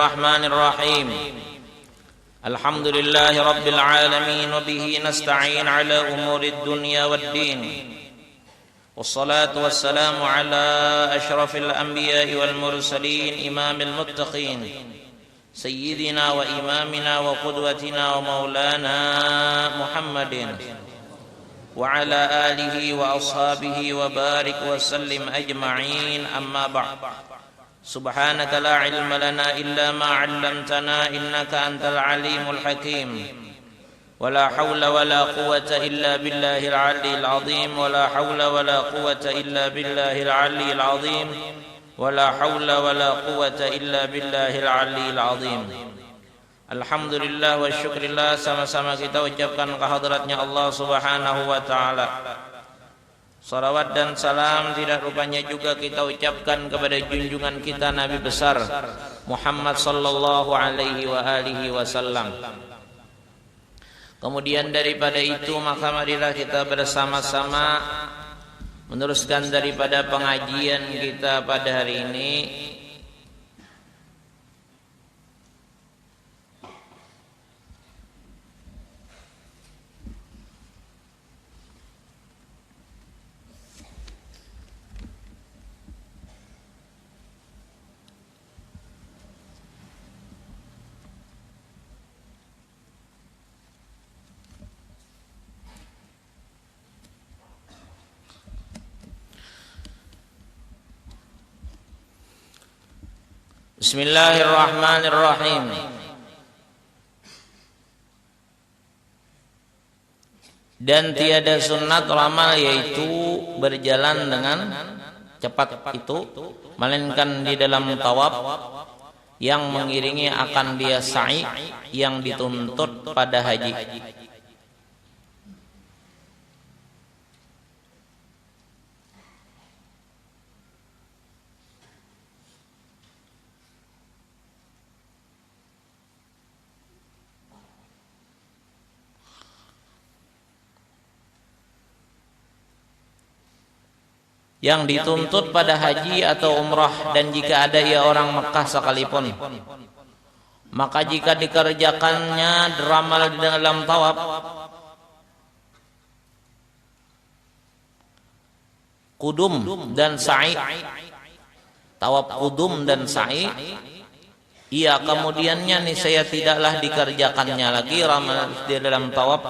الرحمن الرحيم الحمد لله رب العالمين وبه نستعين على أمور الدنيا والدين والصلاة والسلام على أشرف الأنبياء والمرسلين إمام المتقين سيدنا وإمامنا وقدوتنا ومولانا محمد وعلى آله وأصحابه وبارك وسلم أجمعين أما بعد سبحانك لا علم لنا إلا ما علمتنا إنك أنت العليم الحكيم ولا حول ولا قوة إلا بالله العلي العظيم ولا حول ولا قوة إلا بالله العلي العظيم ولا حول ولا قوة إلا بالله العلي العظيم. Alhamdulillah wa syukrillah, sama-sama kita ucapkan kehadratnya Allah subhanahu wa ta'ala. Salawat dan salam tidak rupanya juga kita ucapkan kepada junjungan kita Nabi besar Muhammad sallallahu alaihi wa alihi wasallam. Kemudian daripada itu maka marilah kita bersama-sama meneruskan daripada pengajian kita pada hari ini. Bismillahirrahmanirrahim. Dan tiada sunat ramal yaitu berjalan dengan cepat itu, melainkan di dalam tawaf yang mengiringi akan dia sa'i yang dituntut pada haji. Yang dituntut pada haji atau umrah, dan jika ada ia orang Mekah sekalipun, maka jika dikerjakannya ramal di dalam tawaf, kudum dan sa'i, tawaf kudum dan sa'i, ia kemudiannya niscaya tidaklah dikerjakannya lagi ramal di dalam tawaf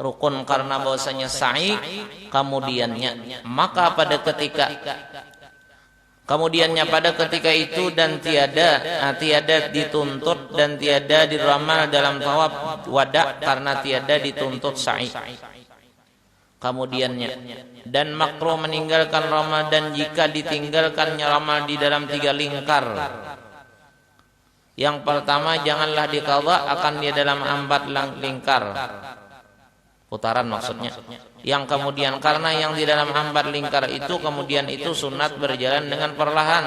rukun, karena bahwasanya sa'i kemudiannya. Maka pada ketika itu dan tiada dituntut dan tiada diramal dalam tawaf wada, karena tiada dituntut sa'i kemudiannya. Dan makruh meninggalkan ramal, dan jika ditinggalkannya ramal di dalam 3 lingkar. Yang pertama, janganlah diqadha akan dia dalam 4 lingkar, putaran maksudnya. Yang kemudian karena yang di dalam 4 lingkar itu kemudian itu sunat berjalan dengan perlahan,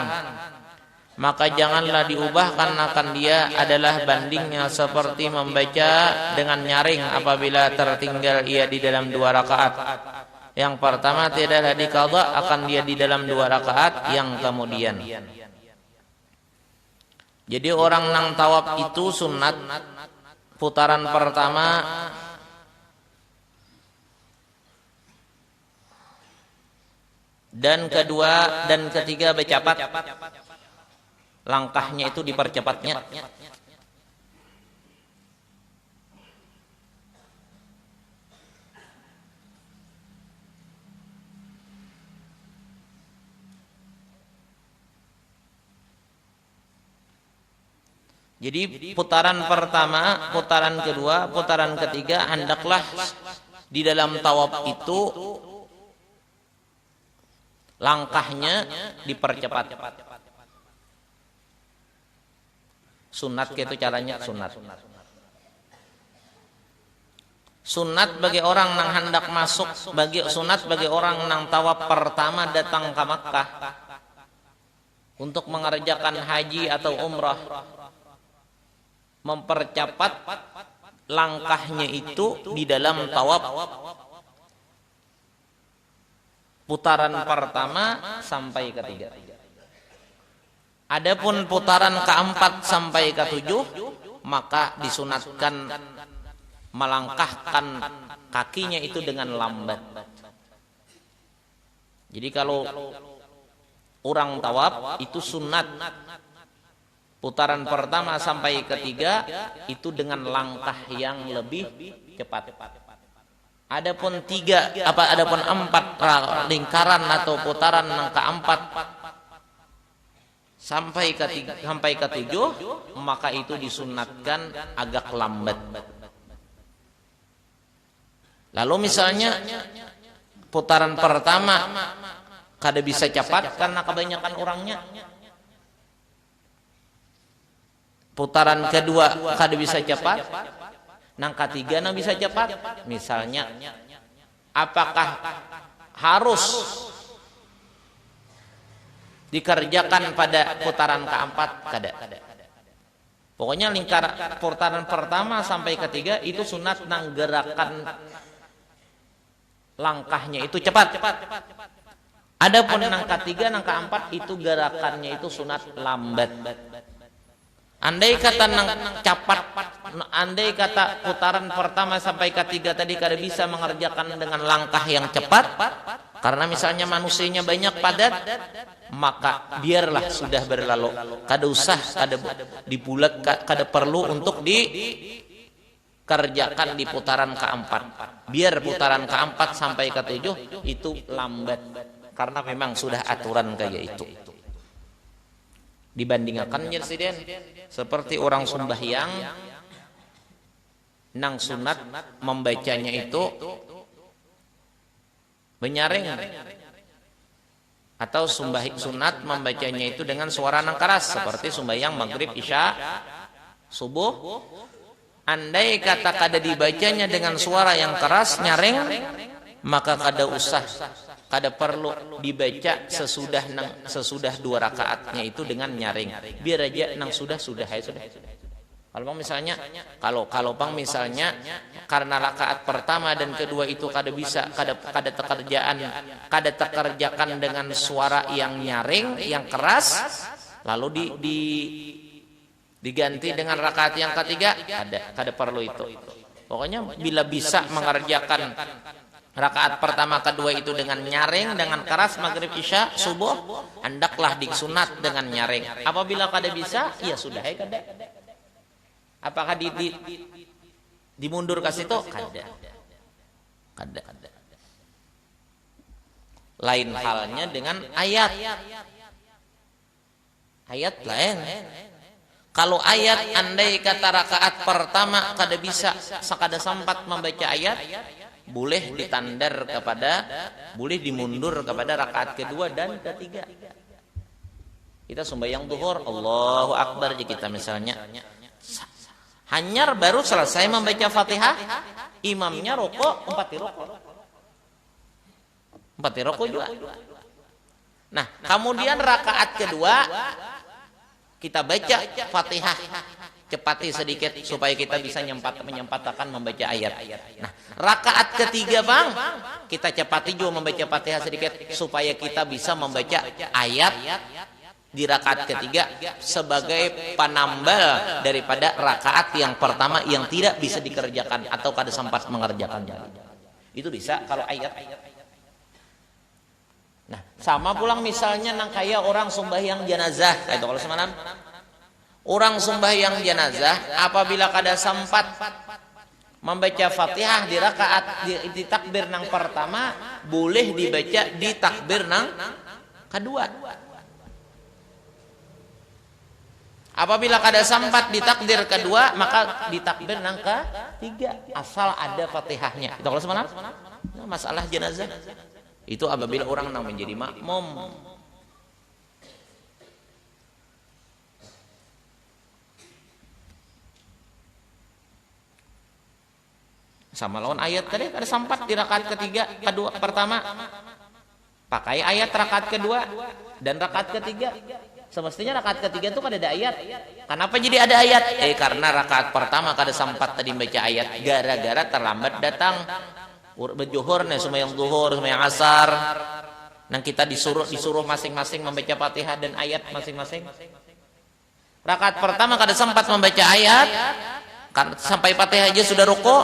maka janganlah diubah, karena akan dia adalah bandingnya seperti membaca dengan nyaring apabila tertinggal ia di dalam 2 rakaat. Yang pertama tidaklah diqadha akan dia di dalam 2 rakaat yang kemudian. Jadi orang nang tawaf itu sunat putaran pertama dan kedua dan ketiga bercepat, langkahnya itu dipercepatnya. Jadi putaran pertama, putaran kedua, putaran ketiga hendaklah di dalam tawaf itu langkahnya dipercepat. Sunat gitu caranya, sunat. Sunat bagi orang yang hendak masuk, sunat bagi orang yang tawaf pertama datang ke Makkah untuk mengerjakan haji atau umrah, mempercepat langkahnya itu di dalam tawaf putaran pertama sampai ketiga. Adapun putaran keempat sampai ketujuh, maka disunatkan melangkahkan kakinya itu dengan lambat. Jadi kalau orang tawaf itu sunat putaran pertama sampai ketiga itu dengan langkah yang lebih cepat. Adapun empat lingkaran atau putaran yang keempat sampai ketujuh, maka itu disunatkan agak lambat. Lalu misalnya putaran pertama kada bisa cepat karena kebanyakan orangnya. Putaran kedua kada bisa cepat, nang ketiga nang bisa cepat. Misalnya, apakah harus dikerjakan pada putaran keempat? Kada. Pokoknya putaran pertama sampai ketiga itu sunat nang gerakan langkahnya itu cepat. Adapun nang ketiga nang keempat itu gerakannya itu sunat lambat. Andai kata putaran pertama sampai ketiga tadi kada bisa mengerjakan dengan langkah yang cepat, karena misalnya manusianya banyak padat, maka biarlah sudah berlalu. Kada usah, kada perlu untuk dikerjakan di putaran keempat. Biar putaran keempat sampai ketujuh itu lambat, karena memang sudah aturan kayak itu. Dibandingkan Yersiden seperti orang sembahyang nang sunat membacanya itu menyaring, atau sunat membacanya itu dengan suara nang keras seperti sembahyang maghrib, isya, subuh. Andai kata kada dibacanya dengan suara yang keras nyaring, maka kada perlu dibaca sesudah 2 rakaatnya itu dengan nyaring. Biar aja nang sudah. Kalau misalnya karena rakaat pertama dan kedua itu kada terkerjakan dengan suara yang nyaring, yang keras, lalu diganti dengan rakaat yang ketiga, kada perlu itu. Pokoknya bila bisa mengerjakan rakaat pertama kedua itu dengan nyaring, dengan keras, maghrib, isya, subuh, hendaklah disunat dengan nyaring. Apabila kada bisa, ya sudah, kada. Apakah dimundur ke situ? Kada. Lain halnya dengan ayat. Ayat lain. Kalau ayat, andai kata rakaat pertama kada bisa, sakada sempat membaca ayat, boleh dimundur kepada rakaat kedua dan ketiga. Kita sembahyang zuhur, Allahu Akbar, kita misalnya hanyar baru selesai membaca Fatihah, imamnya rukuk, 4 rukuk juga. Nah, kemudian rakaat kedua kita baca Fatihah, cepati sedikit supaya kita bisa menyempatkan membaca ayat. Nah, rakaat ketiga Bang, kita cepati juga membaca Fatihah sedikit supaya kita bisa membaca ayat di rakaat ketiga sebagai penambal daripada rakaat yang pertama yang tidak bisa dikerjakan atau kada sempat mengerjakannya. Itu bisa kalau ayat. Nah, sama pulang misalnya nang kaya orang sembahyang jenazah, itu kalau semalam orang sembahyang jenazah apabila kada sempat membaca Fatihah di rakaat di takbir nang pertama, boleh dibaca di takbir nang kedua. Apabila kada sempat di takbir kedua, maka di takbir nang ketiga, asal ada Fatihahnya. Itu kalau semalam masalah jenazah. Itu apabila orang nang menjadi makmum. Sama lawan ayat tadi, ada sempat di rakaat ketiga, kedua, pertama pakai ayat rakaat kedua dan rakaat ketiga. Semestinya rakaat ketiga itu kada ada ayat. Kenapa jadi ada ayat? Karena rakaat pertama kada sempat tadi baca ayat, gara-gara terlambat datang berjuhur nih, sembahyang zuhur, sembahyang asar. Nah, kita disuruh masing-masing membaca Fatihah dan ayat masing-masing. Rakaat pertama kada sempat membaca ayat, sampai Fatihah aja sudah ruku,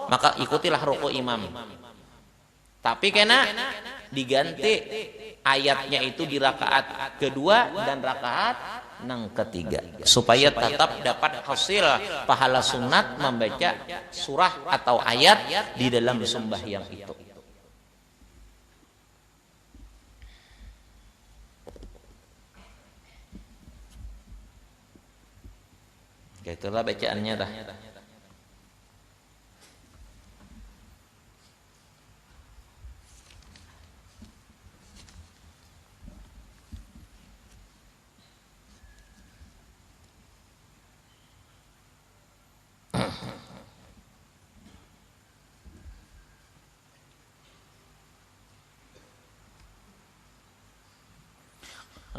maka ikutilah ruku imam. Tapi kena diganti ayatnya itu di rakaat kedua dan rakaat nang ketiga, supaya tetap dapat hasil pahala sunat membaca surah atau ayat di dalam sembahyang itu. Itulah bacaannya dah.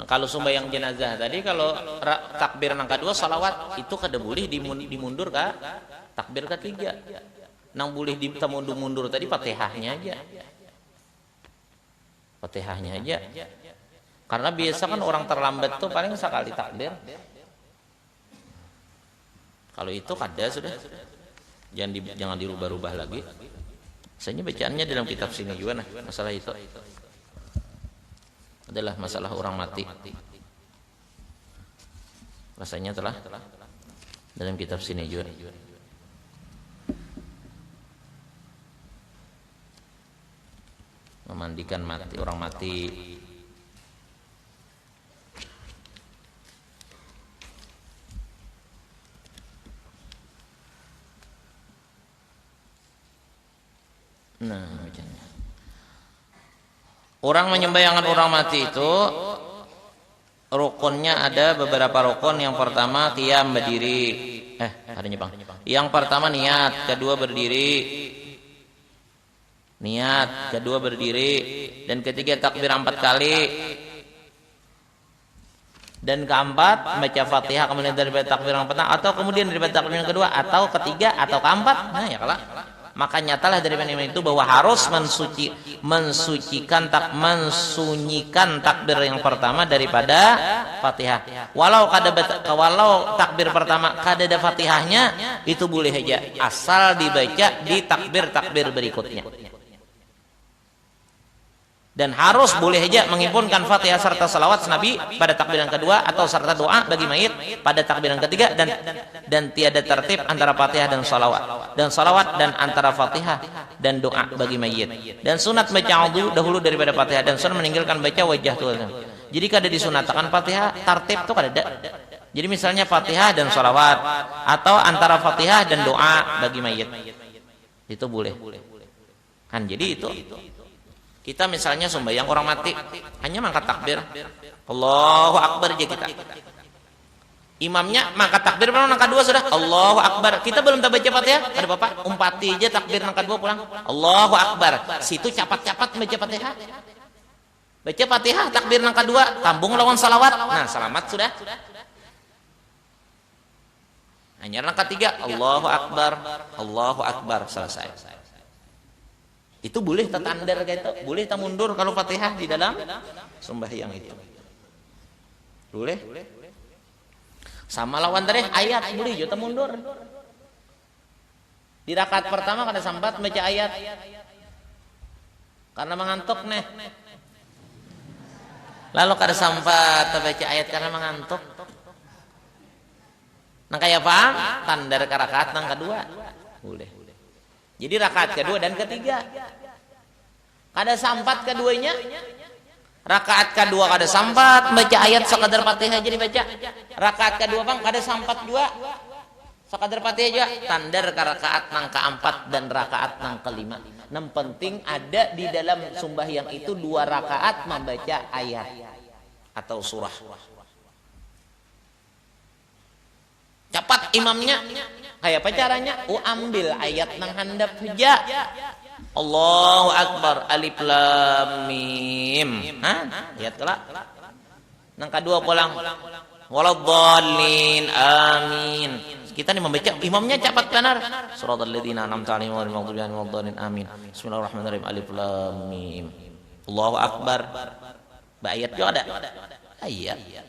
Kalau sembahyang jenazah tadi, kalau takbir nang kedua salawat itu kada boleh dimundur ka takbir ketiga. Nang boleh mundur tadi Fatihahnya aja. Fatihahnya aja. Karena biasa kan orang terlambat tuh paling sekali takbir. Kalau itu kada sudah. Jangan dirubah-rubah lagi. Biasanya bacaannya dalam kitab sini juga masalah itu. Adalah masalah orang mati. Rasanya telah dalam kitab sini juga. Memandikan mati, orang mati. Nah, bacanya. Orang menyembahyangkan orang mati itu rukunnya ada beberapa rukun. Yang pertama qiyam berdiri. Adanya Bang. Yang pertama niat, kedua berdiri. Niat, kedua berdiri, dan ketiga takbir 4 kali. Dan keempat baca Fatihah kemudian daripada takbir yang pertama, atau kemudian daripada takbir yang kedua, atau ketiga atau keempat. Nah, ya kalah. Maka nyatalah dari mana itu bahwa harus mensunyikan takbir yang pertama daripada Fatihah. Walau takbir pertama kada ada Fatihahnya, itu boleh aja asal dibaca di takbir berikutnya. Dan harus boleh aja menghimpunkan Fatihah serta salawat Nabi pada takbir yang kedua, atau serta doa bagi mayit pada takbir yang ketiga, dan tiada tertib antara Fatihah dan salawat dan antara Fatihah dan doa bagi mayit. Dan sunat baca wudu dahulu daripada Fatihah, dan sunat meninggalkan baca wajah Tuhan. Jadi kada disunatkan Fatihah tertib tuh kada ada. Jadi misalnya Fatihah dan salawat, atau antara Fatihah dan doa bagi mayit, itu boleh. Kan jadi itu. Kita misalnya sembahyang orang mati, hanya mangkat takbir, Allahu Akbar aja kita. Imamnya mangkat takbir, nang kedua sudah Allahu Akbar. Kita belum baca Fatihah, ada Bapak umpati aja takbir nang kedua pulang, Allahu Akbar. Situ capat-capat baca Fatihah. Baca Fatihah takbir nang kedua, tambung lawan salawat. Nah, selamat sudah. Hanya nang ketiga Allahu Akbar, selesai. Itu boleh tetandar gitu, boleh tak mundur kalau Fatihah di dalam sembahyang itu. Boleh. Sama lawan dari ayat boleh juga mundur. Di rakaat pertama kada sempat baca ayat karena mengantuk nih. Lalu kada sempat baca ayat karena mengantuk. Nang kaya paham tandar ke rakaat nang kedua. Boleh. Jadi rakaat kedua dan ketiga kada sampat keduanya. Rakaat kedua kada sampat baca ayat sekadar Fatihah aja dibaca. Rakaat kedua Bang kada sampat juga sekadar Fatihah juga. Tandar ke rakaat nang keempat dan rakaat nang kelima. Yang penting ada di dalam sembahyang itu 2 rakaat membaca ayat atau surah. Cepat imamnya. Kayak apa caranya? Ambil ayat nang handap saja. Allahu Akbar, alif lam mim. Ayat kelak. Nang kedua pulang. Waladhdallin, amin. Kita nih membaca, imamnya cepat benar. Shiratal ladzina an'amta 'alaihim ghairil maghdubi 'alaihim waladdallin, amin. Bismillahirrahmanirrahim, alif lam mim. Allahu Akbar. Ayat juga ada. Ayat.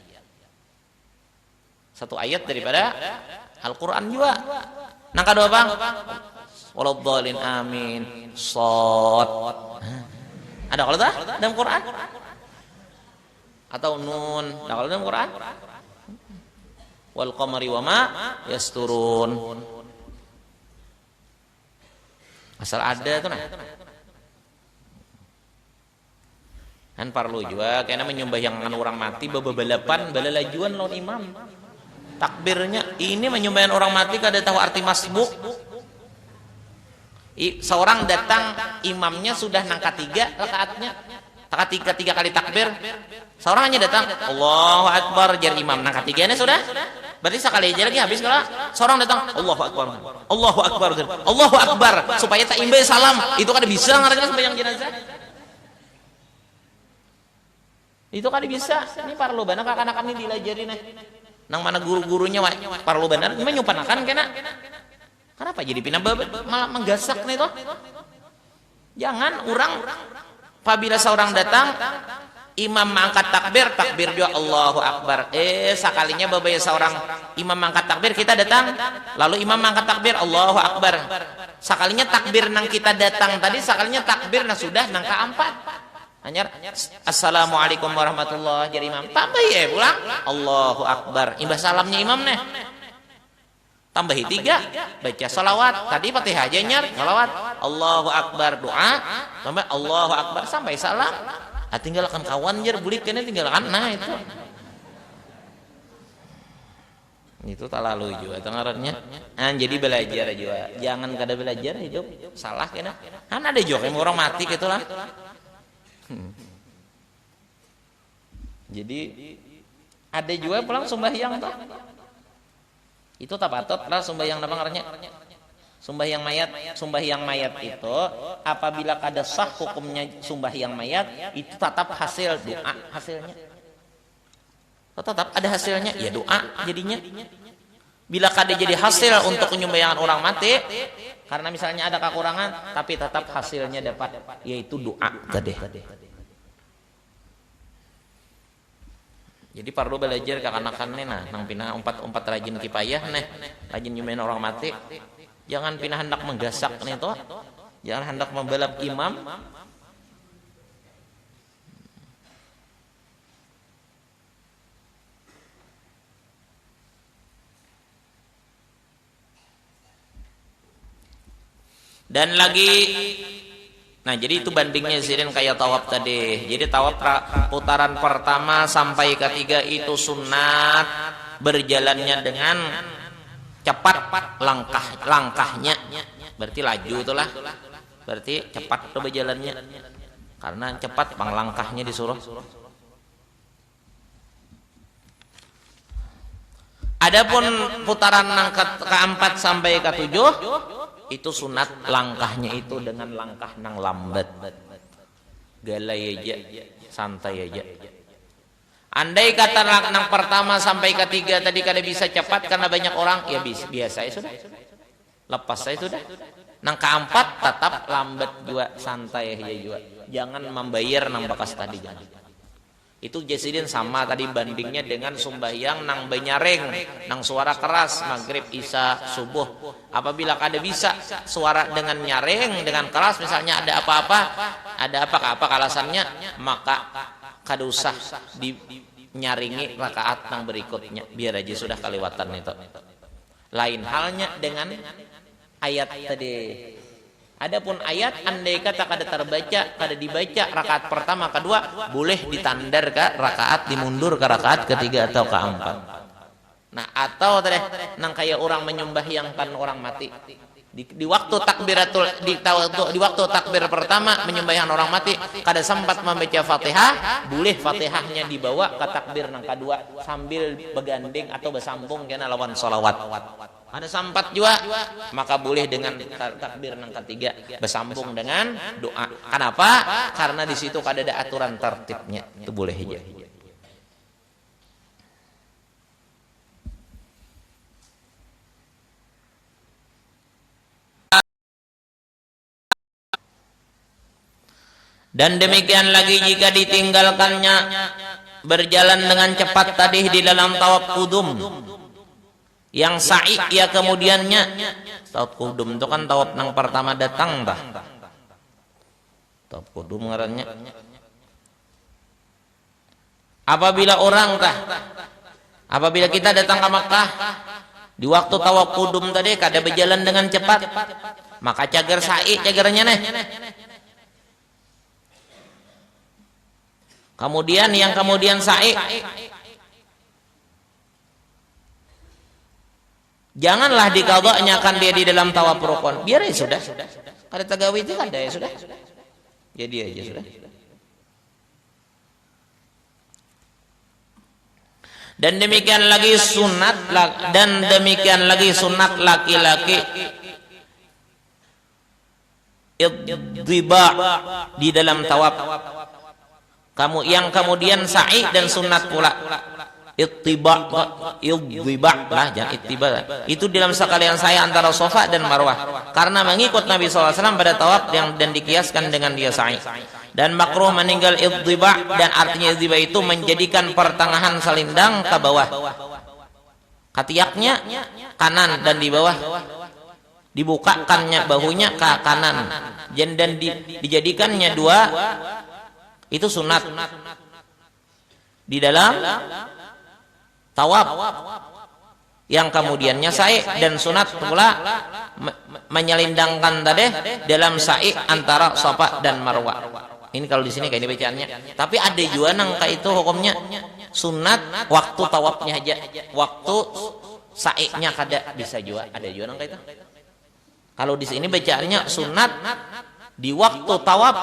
Satu ayat daripada Al-Quran juga. Nang kedua bang, waladhdallin amin shad. Ada kalau tak dalam Quran? Atau nun? Ada kalau dalam Quran? Wal qamari wama yasturun. Asal ada tuh nah. Kan parlu juga karena menyembahyangan orang mati babalapan balalajuan lawan imam. Takbirnya ini menyembahkan orang mati kada tahu arti masbuk. Seorang datang imamnya sudah nangka 3 rakaatnya, tiga kali takbir. Seorang hanya datang Allahu Akbar jar imam nangka 3-nya sudah. Berarti sekali aja lagi habis kalau seorang datang Allahu Akbar. Allahu Akbar. Allahu Akbar supaya tak imbai salam. Itu kada bisa ngarannya sembahyang jenazah. Itu kada bisa. Ini parlo bana anak kami dilajari nih. Nang mana guru-gurunya parlo benar ini nyupanakan kena. Kenapa jadi pindah malah menggasak nih toh? Jangan orang apabila seorang datang imam mengangkat takbir juga Allahu Akbar. Sekalinya babaya seorang imam mengangkat takbir kita datang lalu imam mengangkat takbir Allahu Akbar. Sekalinya takbir nang kita datang tadi sekalinya takbir nang sudah nang keempat. Hanya assalamualaikum warahmatullahi jadi imam tambah ya pulang Allahu Akbar imbah salamnya imam nih tambahi 3 baca salawat tadi Fatihah aja nyar salawat Allahu Akbar doa tambah Allahu Akbar sampai salam tinggalkan kawan jar bulik kene tinggalkan nah itu tak lalu juga tengarannya jadi belajar juga jangan kada belajar hidup salah kena kan ada juga yang orang mati gitulah. Jadi ada juga pulang sembahyang toh. Itu tak patut lah sembahyang apa ngarannya? Sembahyang mayat itu apabila kada sah hukumnya sembahyang mayat itu tetap hasil doa hasilnya. Tetap ada hasilnya ya doa jadinya. Bila kada jadi hasil untuk penyembahyangan orang mati karena misalnya ada kekurangan tapi tetap hasilnya dapat yaitu doa tadi. Jadi perlu belajar kekanakan nih nah nang pinah umpat rajin kipayah nih rajin nyembahyangan orang mati. Jangan pinah hendak menggasak nih toh. Jangan hendak membalap imam. Dan lagi nah jadi itu bandingnya sirin kayak tawaf tadi. Jadi tawaf putaran pertama sampai ketiga itu sunat berjalannya dengan cepat langkahnya berarti laju itulah berarti cepat tuh berjalannya karena cepat bang langkahnya disuruh. Adapun putaran keempat sampai ketujuh itu sunat langkahnya itu dengan langkah nang lambat galai aja santai aja. Andai kata nang pertama sampai ketiga tadi kada bisa cepat karena banyak orang ya biasa ya sudah lepas saya sudah. Nang keempat tetap lambat juga santai aja juga jangan membayar nang bekas tadi jangan. Itu jasidin sama tadi bandingnya dengan sembahyang nang banyaring nang suara keras maghrib isya subuh. Apabila kada bisa suara dengan nyaring dengan keras misalnya ada apa alasannya maka kada usah dinyaringi rakaat nang berikutnya biar aja sudah kelewatan itu. Lain halnya dengan ayat tadi. Adapun ayat andai kata kada dibaca rakaat pertama kedua boleh ditandar ke rakaat dimundur ke rakaat ketiga atau keempat. Nah atau tadi nang kayak orang menyembahyangkan orang mati di waktu waktu takbir pertama menyembahyangkan orang mati kada sempat membaca Fatihah boleh Fatihahnya dibawa ke takbir nang kedua sambil begandeng atau bersambung kena lawan sholawat. Ada sempat juga maka boleh dengan takbir nang ketiga bersambung dengan doa. Kenapa? Karena di situ kada ada aturan tertibnya. Itu boleh aja. Dan demikian lagi jika ditinggalkannya berjalan dengan cepat tadi di dalam tawaf qudum Yang sa'i ya kemudiannya tawaf kudum itu kan tawaf nang pertama datang tah. Tawaf kudum ngarannya. Apabila kita datang ke Makkah di waktu tawaf kudum tadi kada berjalan dengan cepat, maka cagar sa'i cagarnya nih. Kemudian yang kemudian sa'i, janganlah dikadanya kan dia di dalam tawaf rukun. Biar ya sudah. Kada tagawi itu kada ya sudah. Jadi aja sudah. Dan demikian lagi sunat laki-laki iddiba di dalam tawaf. Kamu yang kemudian sa'i dan sunat pula iddiba lah, jangan ittiba. Itu dalam sekalian saya antara Safa dan Marwah karena mengikut Nabi SAW pada tawaf dan dikiaskan dengan dia sa'i. Dan makruh meninggal iddiba, dan artinya iddiba itu menjadikan pertengahan selindang ke bawah, ketiaknya kanan dan di bawah dibukakannya bahunya ke kanan, dan dijadikannya dua. Itu sunat di dalam tawaf. Yang kemudiannya sa'i dan sunat pula menyelindangkan tadi dalam sa'i antara Safa dan Marwah. Ini kalau di sini kayak ini bacaannya. Tapi ada juga nang kayak itu hukumnya sunat waktu tawafnya aja, waktu sa'inya kada bisa juga. Ada juga nang kayak itu. Kalau di sini bacaannya sunat di waktu tawaf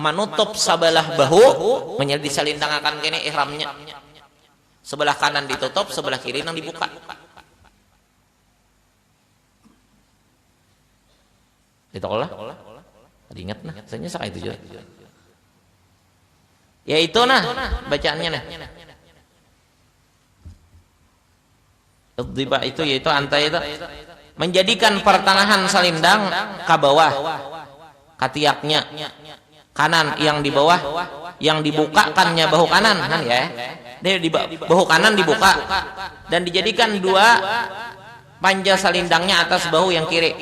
menutup sebelah bahu, menjadi diselindangkan kene ihramnya. Sebelah kanan ditutup, sebelah kiri nang dibuka. Ditolah. Ingat nah, saya nyesek itu juga. Ya itu nah bacaannya nah. Iddiba itu yaitu antara itu menjadikan pertengahan selindang ke bawah, ketiaknya kanan yang di bawah, yang dibukakannya bahu kanan kan ya. Dia di bahu kanan dibuka dan dijadikan dua panja selindangnya atas bahu yang kiri.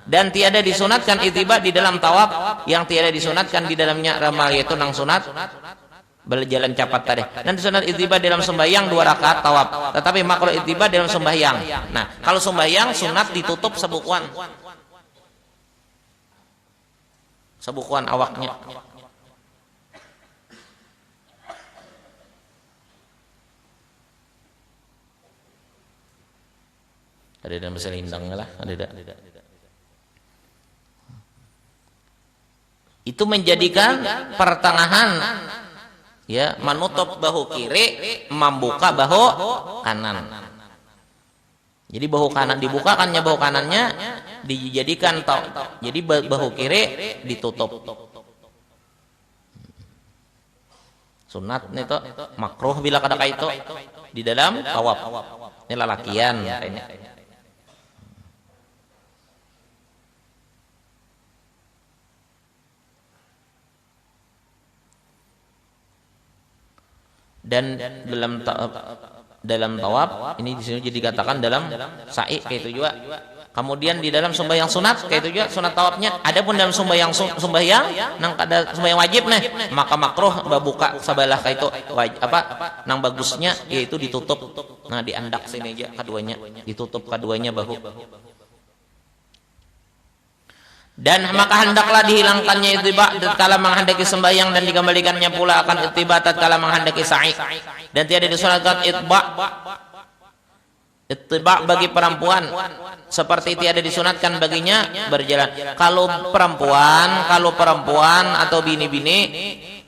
Dan tiada disunatkan ittiba di dalam tawaf, yang tiada disunatkan di dalamnya ramal yaitu nang sunat berjalan cepat tadi. Dan sunat ittiba dalam sembahyang 2 rakaat tawaf, tetapi makruh ittiba dalam sembahyang. Nah, kalau sembahyang sunat ditutup sebukuan awaknya. Ada dalam selindang lah, ada. Itu menjadikan pertengahan ya menutup bahu kiri, membuka bahu kanan. Jadi bahu kanan dibukakannya, bahu kanannya dijadikan jadi bahu kiri ditutup. Sunat itu makruh bila kada itu di dalam tawaf. Ini lalakian ini. Dan dalam tawaf ini di sini jadi dikatakan dalam sa'i kayak itu juga. Kemudian di dalam sembahyang sunat kayak itu juga sunat tawafnya. Adapun dalam sembahyang nang ada sembahyang wajib nih, maka makruh buka sebelah kayak itu nang bagusnya yaitu ditutup. Nah, diandak sini aja keduanya, ditutup keduanya bahu. Dan maka hendaklah dihilangkannya ittiba tatkala menghendaki sembahyang, dan dikembalikannya pula akan ittiba tatkala menghendaki sa'i. Dan tiada disunatkan ittiba bagi perempuan, seperti tiada disunatkan baginya berjalan. Kalau perempuan atau bini-bini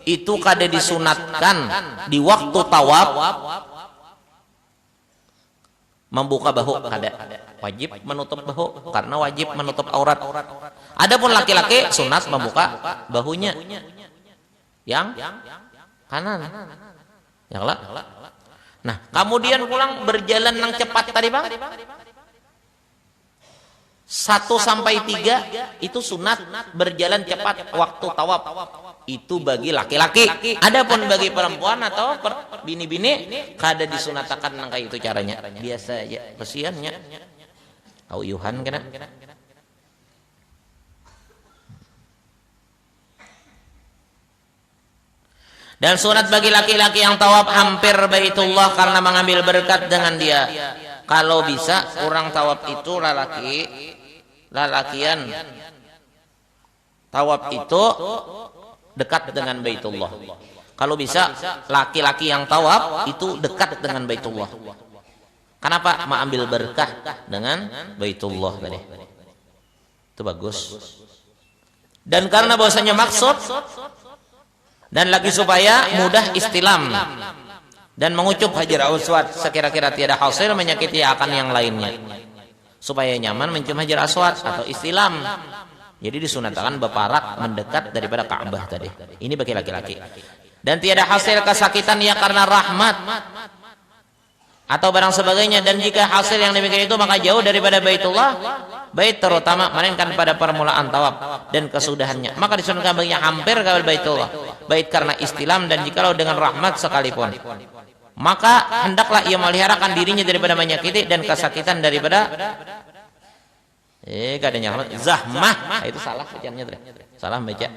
itu kada disunatkan di waktu tawaf membuka bahu, kada. Wajib menutup bahu karena wajib menutup aurat. Adapun laki-laki sunat membuka bahunya yang kanan. Yang lah. Nah, kemudian pulang berjalan yang cepat tadi Bang. 1 sampai 3 itu sunat berjalan cepat waktu tawaf. itu bagi laki-laki. Adapun bagi perempuan atau bini-bini kada disunatakan nang kayak itu caranya. Biasa aja kesiannya. Au yuhan kena. Dan sunat bagi laki-laki yang tawaf hampir Baitullah karena mengambil berkat dengan dia. Kalau bisa orang tawaf itu lalakian tawaf itu dekat dengan Baitullah. Kalau bisa laki-laki yang tawaf itu dekat dengan Baitullah. Kenapa? Mengambil berkah dengan Baitullah tadi. Itu bagus. Dan karena bahwasanya maksud dan lagi supaya mudah istilam dan mengucup hajar aswad sekira-kira tiada hasil menyakiti akan yang lainnya, supaya nyaman mencium hajar aswad atau istilam. Jadi disunatkan beparak mendekat daripada Ka'bah tadi. Ini bagi laki-laki. Dan tiada hasil kesakitan ya karena rahmat atau barang sebagainya. Dan jika hasil yang demikian itu maka jauh daripada Baitullah, bait terutama melainkan pada permulaan tawaf dan kesudahannya, maka disunatkan baginya hampir ke Baitullah, bait karena istilam dan jikalau dengan rahmat sekalipun, maka hendaklah ia meliharakan dirinya daripada menyakiti dan kesakitan daripada kadanya zahmah. Itu salah bacanya tadi. Salah baca.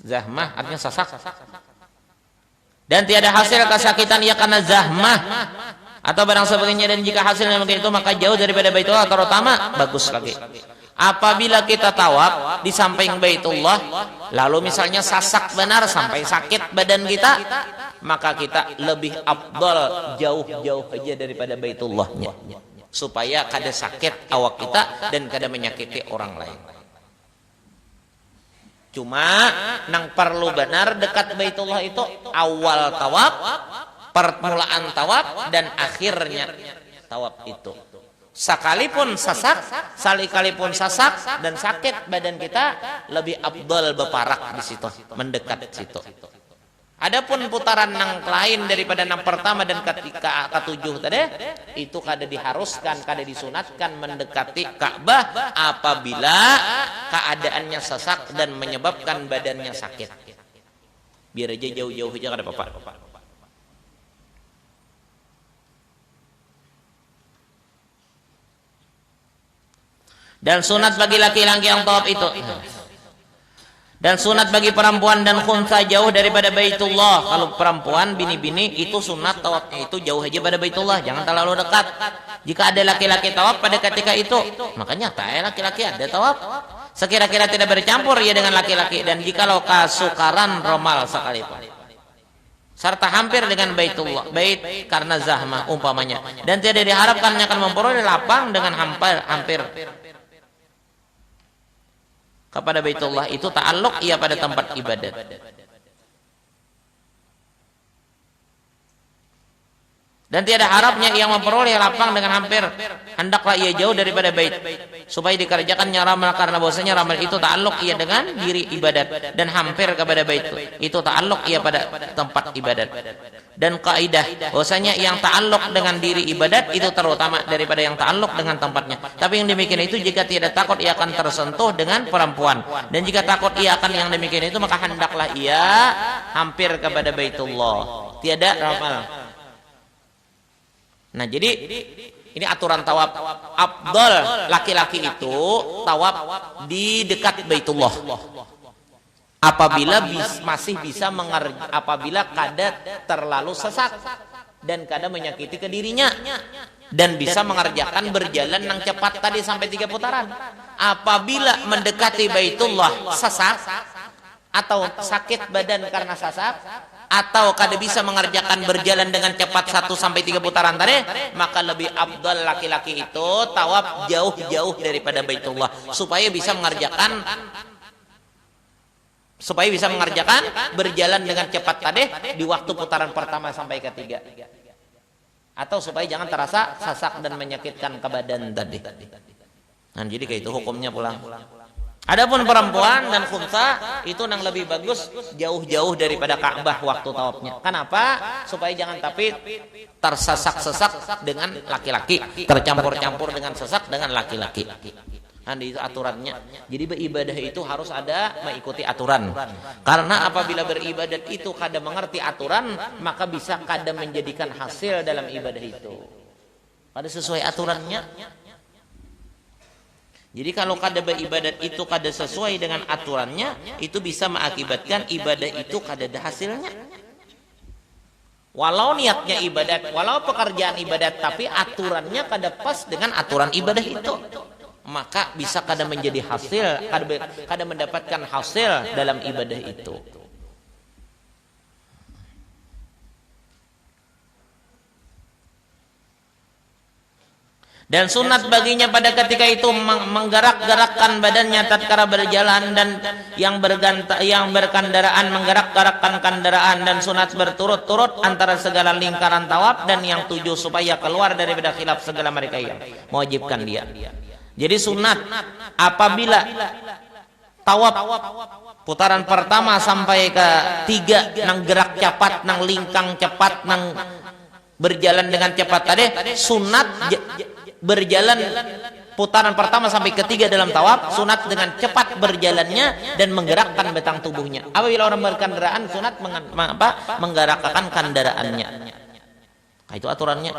Zahmah artinya sasak. Dan tiada hasil kesakitan ia karena zahmah atau barang sebagainya, dan jika hasilnya mungkin itu maka jauh daripada Baitullah terutama. Bagus lagi apabila kita tawaf di samping Baitullah lalu misalnya sasak benar sampai sakit badan kita, maka kita lebih afdal jauh-jauh aja daripada Baitullahnya, supaya kada sakit awak kita dan kada menyakiti orang lain. Cuma nang perlu benar dekat Baitullah itu awal tawaf, permulaan tawaf, dan akhirnya tawaf itu. Sekalipun sasak dan sakit badan kita, lebih afdal beparak di situ, mendekat situ. Adapun putaran nang lain daripada nang pertama dan ketika ketujuh tadi, itu kada diharuskan, kada disunatkan mendekati Ka'bah apabila keadaannya sesak dan menyebabkan badannya sakit. Biar aja jauh-jauh aja kada apa-apa. Dan sunat bagi laki-laki yang tawaf itu, dan sunat bagi perempuan dan khunsa jauh daripada Baitullah. Kalau perempuan bini-bini itu sunat tawafnya itu jauh aja pada Baitullah, jangan terlalu dekat. Jika ada laki-laki tawaf pada ketika itu, makanya laki-laki ada tawaf sekira-kira tidak bercampur ya dengan laki-laki, dan jikalau kasukaran romal sekalipun, serta hampir dengan Baitullah, bait karena zahmah umpamanya, dan tidak diharapkannya akan memperoleh lapang dengan hampir kepada Baitullah, itu ta'alluq ia pada tempat ibadat. Dan tiada harapnya ia memperoleh lapang dengan hampir, hendaklah ia jauh daripada bait, supaya dikerjakannya ramal, karena bahwasanya ramal itu ta'alluq ia dengan diri ibadat, dan hampir kepada bait itu ta'alluq ia pada tempat ibadat. Dan kaidah bahwasanya yang ta'alluq dengan diri ibadat itu terutama daripada yang ta'alluq dengan tempatnya. Tapi yang demikian itu jika tidak takut ia akan tersentuh dengan perempuan, dan jika takut ia akan yang demikian itu maka hendaklah ia hampir kepada Baitullah, tiada ramal. Nah, jadi ini aturan tawaf. Afdal laki-laki itu tawaf di dekat Baitullah apabila masih bisa apabila kada terlalu sesak dan kada menyakiti ke dirinya, dan bisa mengerjakan berjalan yang cepat tadi sampai 3 putaran. Apabila mendekati Baitullah sesak atau sakit badan karena sesak, atau kada bisa mengerjakan berjalan dengan cepat 1 sampai 3 putaran tadi, maka lebih afdal laki-laki itu tawaf jauh-jauh daripada Baitullah, supaya bisa mengerjakan berjalan dengan cepat tadi di waktu putaran pertama sampai ketiga, atau supaya jangan terasa sesak dan menyakitkan ke badan tadi. Nah, jadi kayak itu hukumnya pulang. Adapun perempuan dan khunsa itu nang lebih bagus jauh-jauh daripada Ka'bah waktu tawafnya. Kenapa? Supaya jangan tapi tersesak-sesak dengan laki-laki, tercampur-campur dengan sesak dengan laki-laki. Ada itu aturannya. Jadi beribadah itu harus ada mengikuti aturan. Karena apabila beribadat itu kada mengerti aturan, maka bisa kada menjadikan hasil dalam ibadah itu. Kada sesuai aturannya. Jadi kalau kada beribadat itu kada sesuai dengan aturannya, itu bisa mengakibatkan ibadah itu kada ada hasilnya. Walau niatnya ibadat, walau pekerjaan ibadat, tapi aturannya kada pas dengan aturan ibadah itu, maka bisa kada menjadi hasil, kada mendapatkan hasil dalam ibadah itu. Dan sunat baginya pada ketika itu menggerak-gerakkan badannya tatkala berjalan, dan yang berkendaraan menggerak-gerakkan kendaraan, dan sunat berturut-turut antara segala lingkaran tawaf, dan yang tujuh supaya keluar daripada khilaf segala mereka yang mewajibkan dia. Jadi sunat apabila tawaf putaran pertama sampai ke 3 nang gerak cepat, nang lingkang cepat, nang berjalan dengan cepat tadi, sunat berjalan putaran pertama sampai ketiga dalam tawaf, sunat dengan cepat berjalannya dan menggerakkan batang tubuhnya. Apabila orang berkendaraan, sunat menggerakkan kendaraannya. Nah, itu aturannya.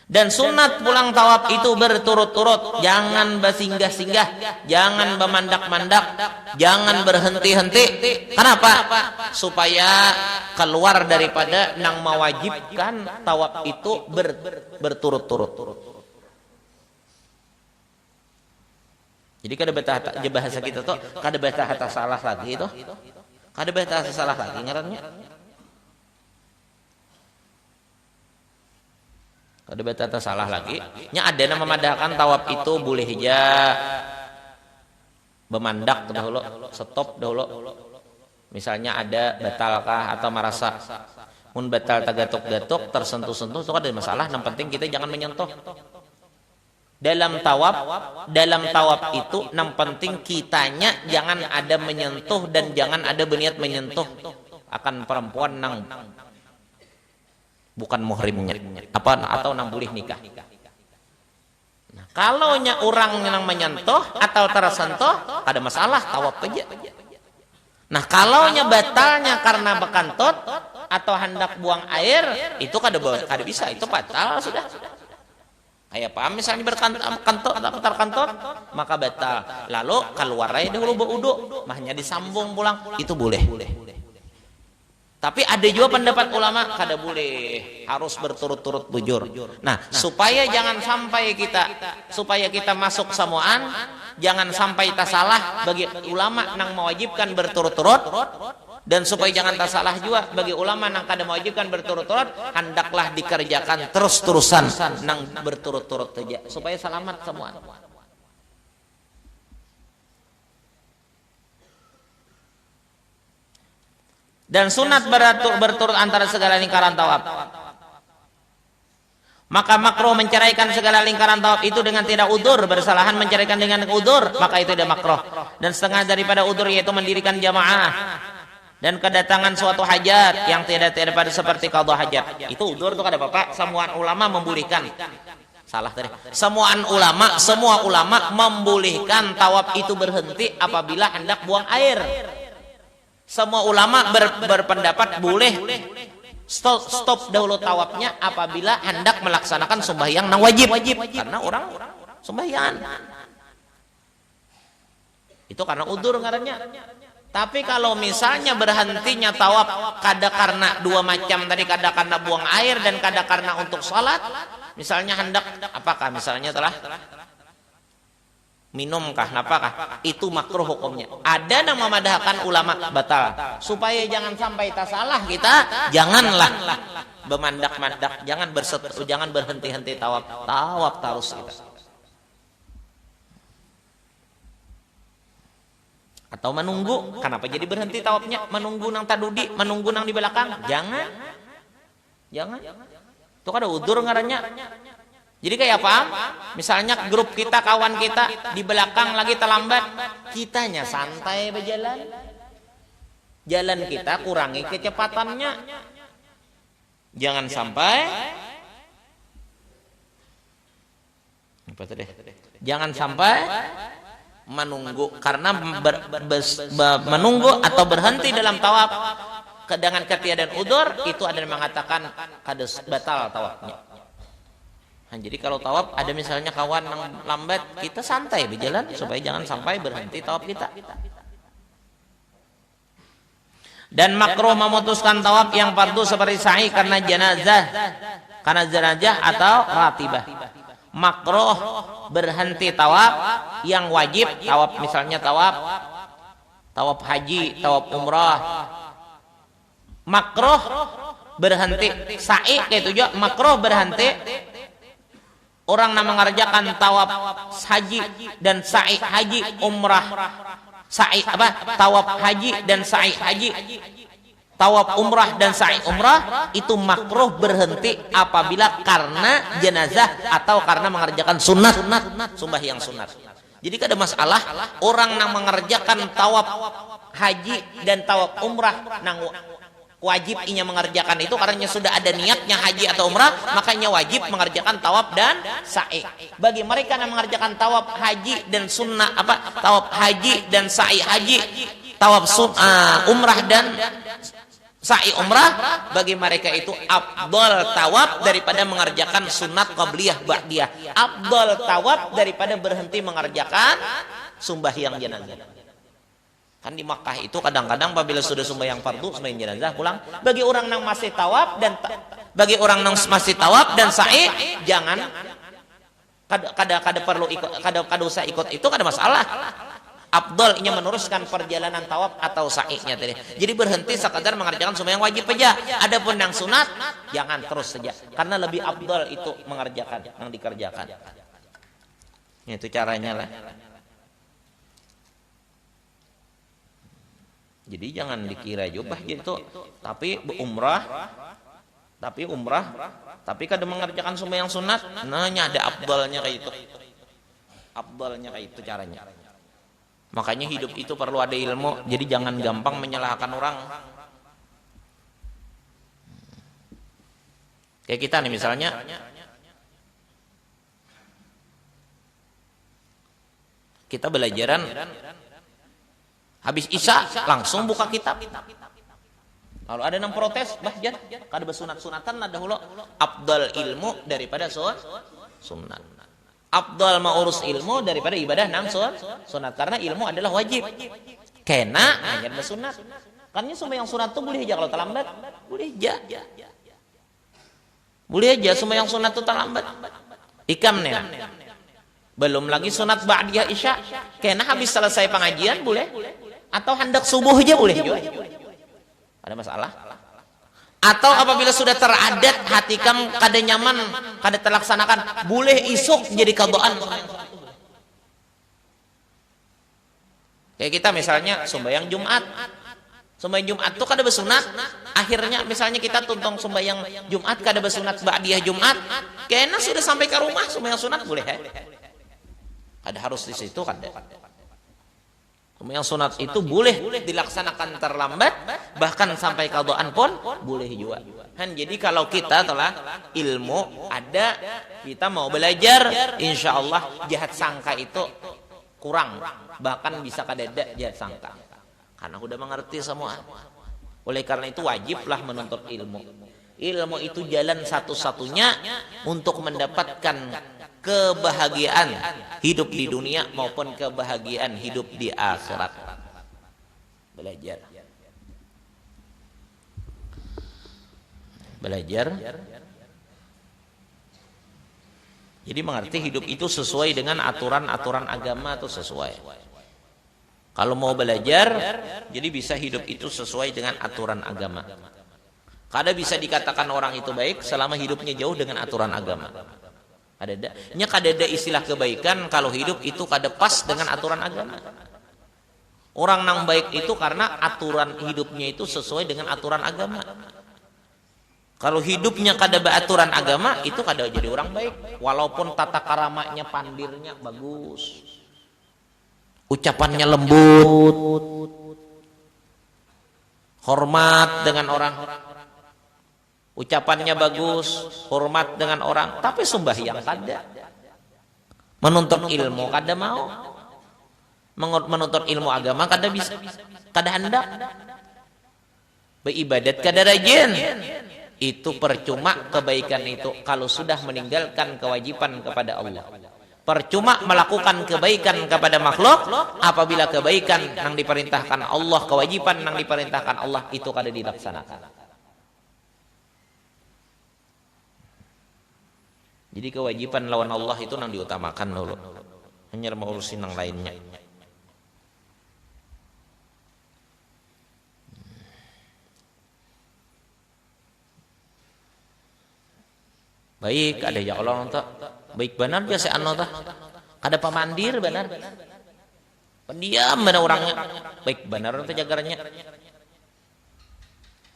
Dan sunat pulang tawaf itu berturut-turut, jangan bersinggah-singgah, jangan bermandak-mandak, jangan berhenti-henti. Kenapa? Supaya keluar daripada nang mewajibkan tawaf itu berturut-turut. Jadi kada bahasa kita tuh kada bahasa salah lagi itu. Kada bahasa salah lagi ngarannya. Kada bahasa salah lagi. Nya ada nama memadahkan tawaf itu boleh aja bemandak dahulu, stop dahulu. Misalnya ada batalkah atau merasa mun batal tagatuk-gatuk, tersentuh-sentuh, itu ada masalah. Yang penting kita jangan menyentuh. Dalam tawaf itu yang penting kitanya jangan ada menyentuh dan jangan ada berniat menyentuh akan perempuan nang bukan muhrimnya atau nang boleh nikah. Nah, kalau orang yang menyentuh atau tersentuh ada masalah, tawaf aja. Nah, kalau batalnya karena bekantut atau hendak buang air, itu kada bisa, itu batal sudah. Kayak paham misalnya berkantut atau terkantut, maka batal. Lalu keluar aja dahulu berwudu, mahnya disambung pulang, itu boleh. Tapi ada juga pendapat ulama kada boleh, harus berturut-turut bujur. Nah, supaya kita masuk samuan, jangan sampai tasalah bagi ulama nang mewajibkan berturut-turut, dan supaya jangan tasalah juga bagi ulama nang kada mewajibkan berturut-turut, hendaklah dikerjakan terus-terusan nang berturut-turut saja supaya selamat samuan. Dan sunat berturut antara segala lingkaran tawaf. Maka makruh menceraikan segala lingkaran tawaf itu dengan tidak udur, bersalahan menceraikan dengan udur, maka itu tidak makruh. Dan setengah daripada udur yaitu mendirikan jamaah dan kedatangan suatu hajat yang tidak pada seperti qadha hajat. Itu udur itu kada apa-apa, semua ulama membolehkan. Salah tadi. Semua ulama membolehkan tawaf itu berhenti apabila hendak buang air. Semua ulama berpendapat boleh stop dahulu tawafnya apabila hendak melaksanakan sembahyang nang wajib. Karena orang sembahyang. Itu karena udur ngarannya. Tapi kalau misalnya berhentinya tawaf kada karena dua macam tadi, kada karena buang air dan kada karena untuk salat, misalnya hendak apakah misalnya telah minumkah, napakah, itu makruh hukumnya. Ada yang memadahkan ulama batal. Supaya jangan sampai tasalah kita, janganlah bermandak-mandak, jangan berhenti-henti tawaf terus kita. Atau menunggu, kenapa jadi berhenti tawafnya? Menunggu nang tadudi, menunggu nang di belakang, jangan. Itu kan ada udur ngarannya. Jadi kayak apa? Misalnya grup kita, kawan kita di belakang lagi terlambat, kitanya santai berjalan. Jalan kita kurangi kecepatannya. Jangan sampai Apa tadi? Jangan sampai menunggu, karena menunggu atau berhenti dalam tawaf dengan ketiadaan udzur itu ada yang mengatakan kades batal tawafnya. Nah, jadi kalau tawaf ada misalnya kawan yang lambat, kita santai berjalan supaya jangan sampai berhenti tawaf kita. Dan makruh memutuskan tawaf yang fardu seperti sa'i karena jenazah atau ratibah. Makruh berhenti tawaf yang wajib, tawaf misalnya tawaf haji, tawaf umrah. Makruh berhenti sa'i kayak itu juga makruh berhenti. Orang yang mengerjakan tawaf haji dan sa'i haji umrah, tawaf haji dan sa'i haji, tawaf umrah dan sa'i umrah itu makruh berhenti apabila karena jenazah atau karena mengerjakan sunat sembahyang sunat. Jadi ada masalah orang yang mengerjakan tawaf haji dan tawaf umrah nang wajib inya mengerjakan itu karena sudah ada niatnya haji atau umrah, makanya wajib mengerjakan tawaf dan sa'i. Bagi mereka yang mengerjakan tawaf haji dan sunnah tawaf haji dan sa'i haji, tawaf umrah dan sa'i umrah, bagi mereka itu afdal tawaf daripada mengerjakan sunat qabliyah ba'diyah. Afdal tawaf daripada berhenti mengerjakan sembahyang jenazah. Kan di Makkah itu kadang-kadang apabila sudah sembahyang fardu, sembahyang jenazah pulang. Bagi orang yang masih tawaf dan sa'i, jangan kada perlu ikut, kada usah ikut itu, kada masalah. Afdal nya meneruskan perjalanan tawaf atau sa'i-nya tadi. Jadi berhenti sekadar mengerjakan sembahyang wajib saja. Adapun yang sunat jangan terus saja, karena lebih afdal itu mengerjakan yang dikerjakan. Itu caranya lah. Jadi jangan dikira juga gitu, tapi umrah, tapi kadang mengerjakan sembahyang sunat, nanya ada afdalnya kayak itu caranya. Makanya hidup itu perlu ada ilmu, jadi jangan gampang menyalahkan orang. Kayak kita nih misalnya, kita belajaran habis isya langsung buka kitab. Lalu ada yang protes, bahjan kada bersunat-sunatan ada dahulu. Afdal ilmu daripada sunat. Afdal mengurus ilmu daripada ibadah nang sunat, karena ilmu adalah wajib. Kena hanya bersunat. Karena sembahyang sunat itu boleh aja kalau terlambat, boleh aja. Boleh aja sembahyang sunat itu terlambat. Ikam nih. Belum lagi sunat ba'diyah isya. Kena habis selesai pengajian boleh. Atau hendak subuh aja boleh juga. Ada masalah? Atau apabila sudah teradat hati kamu kada nyaman, kada terlaksanakan, boleh isuk jadi qadaan. Kayak kita misalnya sembahyang Jumat. Sembahyang Jumat itu kada bersunat, akhirnya misalnya kita tuntung sembahyang Jumat kada bersunat ba'diyah Jumat, kena sudah sampai ke rumah sembahyang sunat boleh. Ada harus di situ kada. Yang sunat itu boleh dilaksanakan terlambat, bahkan sampai qadaan pun boleh juga. Jadi kalau kita telah ilmu ada, kita mau belajar, insya Allah jahat sangka itu kurang, bahkan bisa kadada jahat sangka, karena udah mengerti semua. Oleh karena itu wajiblah menuntut ilmu. Ilmu itu jalan satu-satunya untuk mendapatkan kebahagiaan hidup di dunia maupun kebahagiaan hidup di akhirat. Belajar. Jadi mengerti hidup itu sesuai dengan aturan-aturan agama atau sesuai. Kalau mau belajar, jadi bisa hidup itu sesuai dengan aturan agama. Kada bisa dikatakan orang itu baik selama hidupnya jauh dengan aturan agama. Kada ada istilah kebaikan kalau hidup itu kada pas dengan aturan agama. Orang yang baik itu karena aturan hidupnya itu sesuai dengan aturan agama. Kalau hidupnya kada beraturan agama, itu kada jadi orang baik. Walaupun tata karamanya, pandirnya bagus, ucapannya lembut, hormat dengan orang, ucapannya bagus, hormat dengan orang, tapi sembahyang kada. Menuntut ilmu kada mau. Menuntut ilmu agama kada bisa, kada hendak. Beribadat kada rajin. Itu percuma kebaikan itu kalau sudah meninggalkan kewajiban kepada Allah. Percuma melakukan kebaikan kepada makhluk apabila kebaikan yang diperintahkan Allah, kewajiban yang diperintahkan Allah itu kada dilaksanakan. Jadi kewajiban lawan Allah itu yang diutamakan dulu. Hanya mau urusin yang lainnya. Baik, ada ya Allah nonton. Baik benar biasa anu tah. Kada pamandir benar. Pendiam benar orangnya. Baik benar teh jagarnya.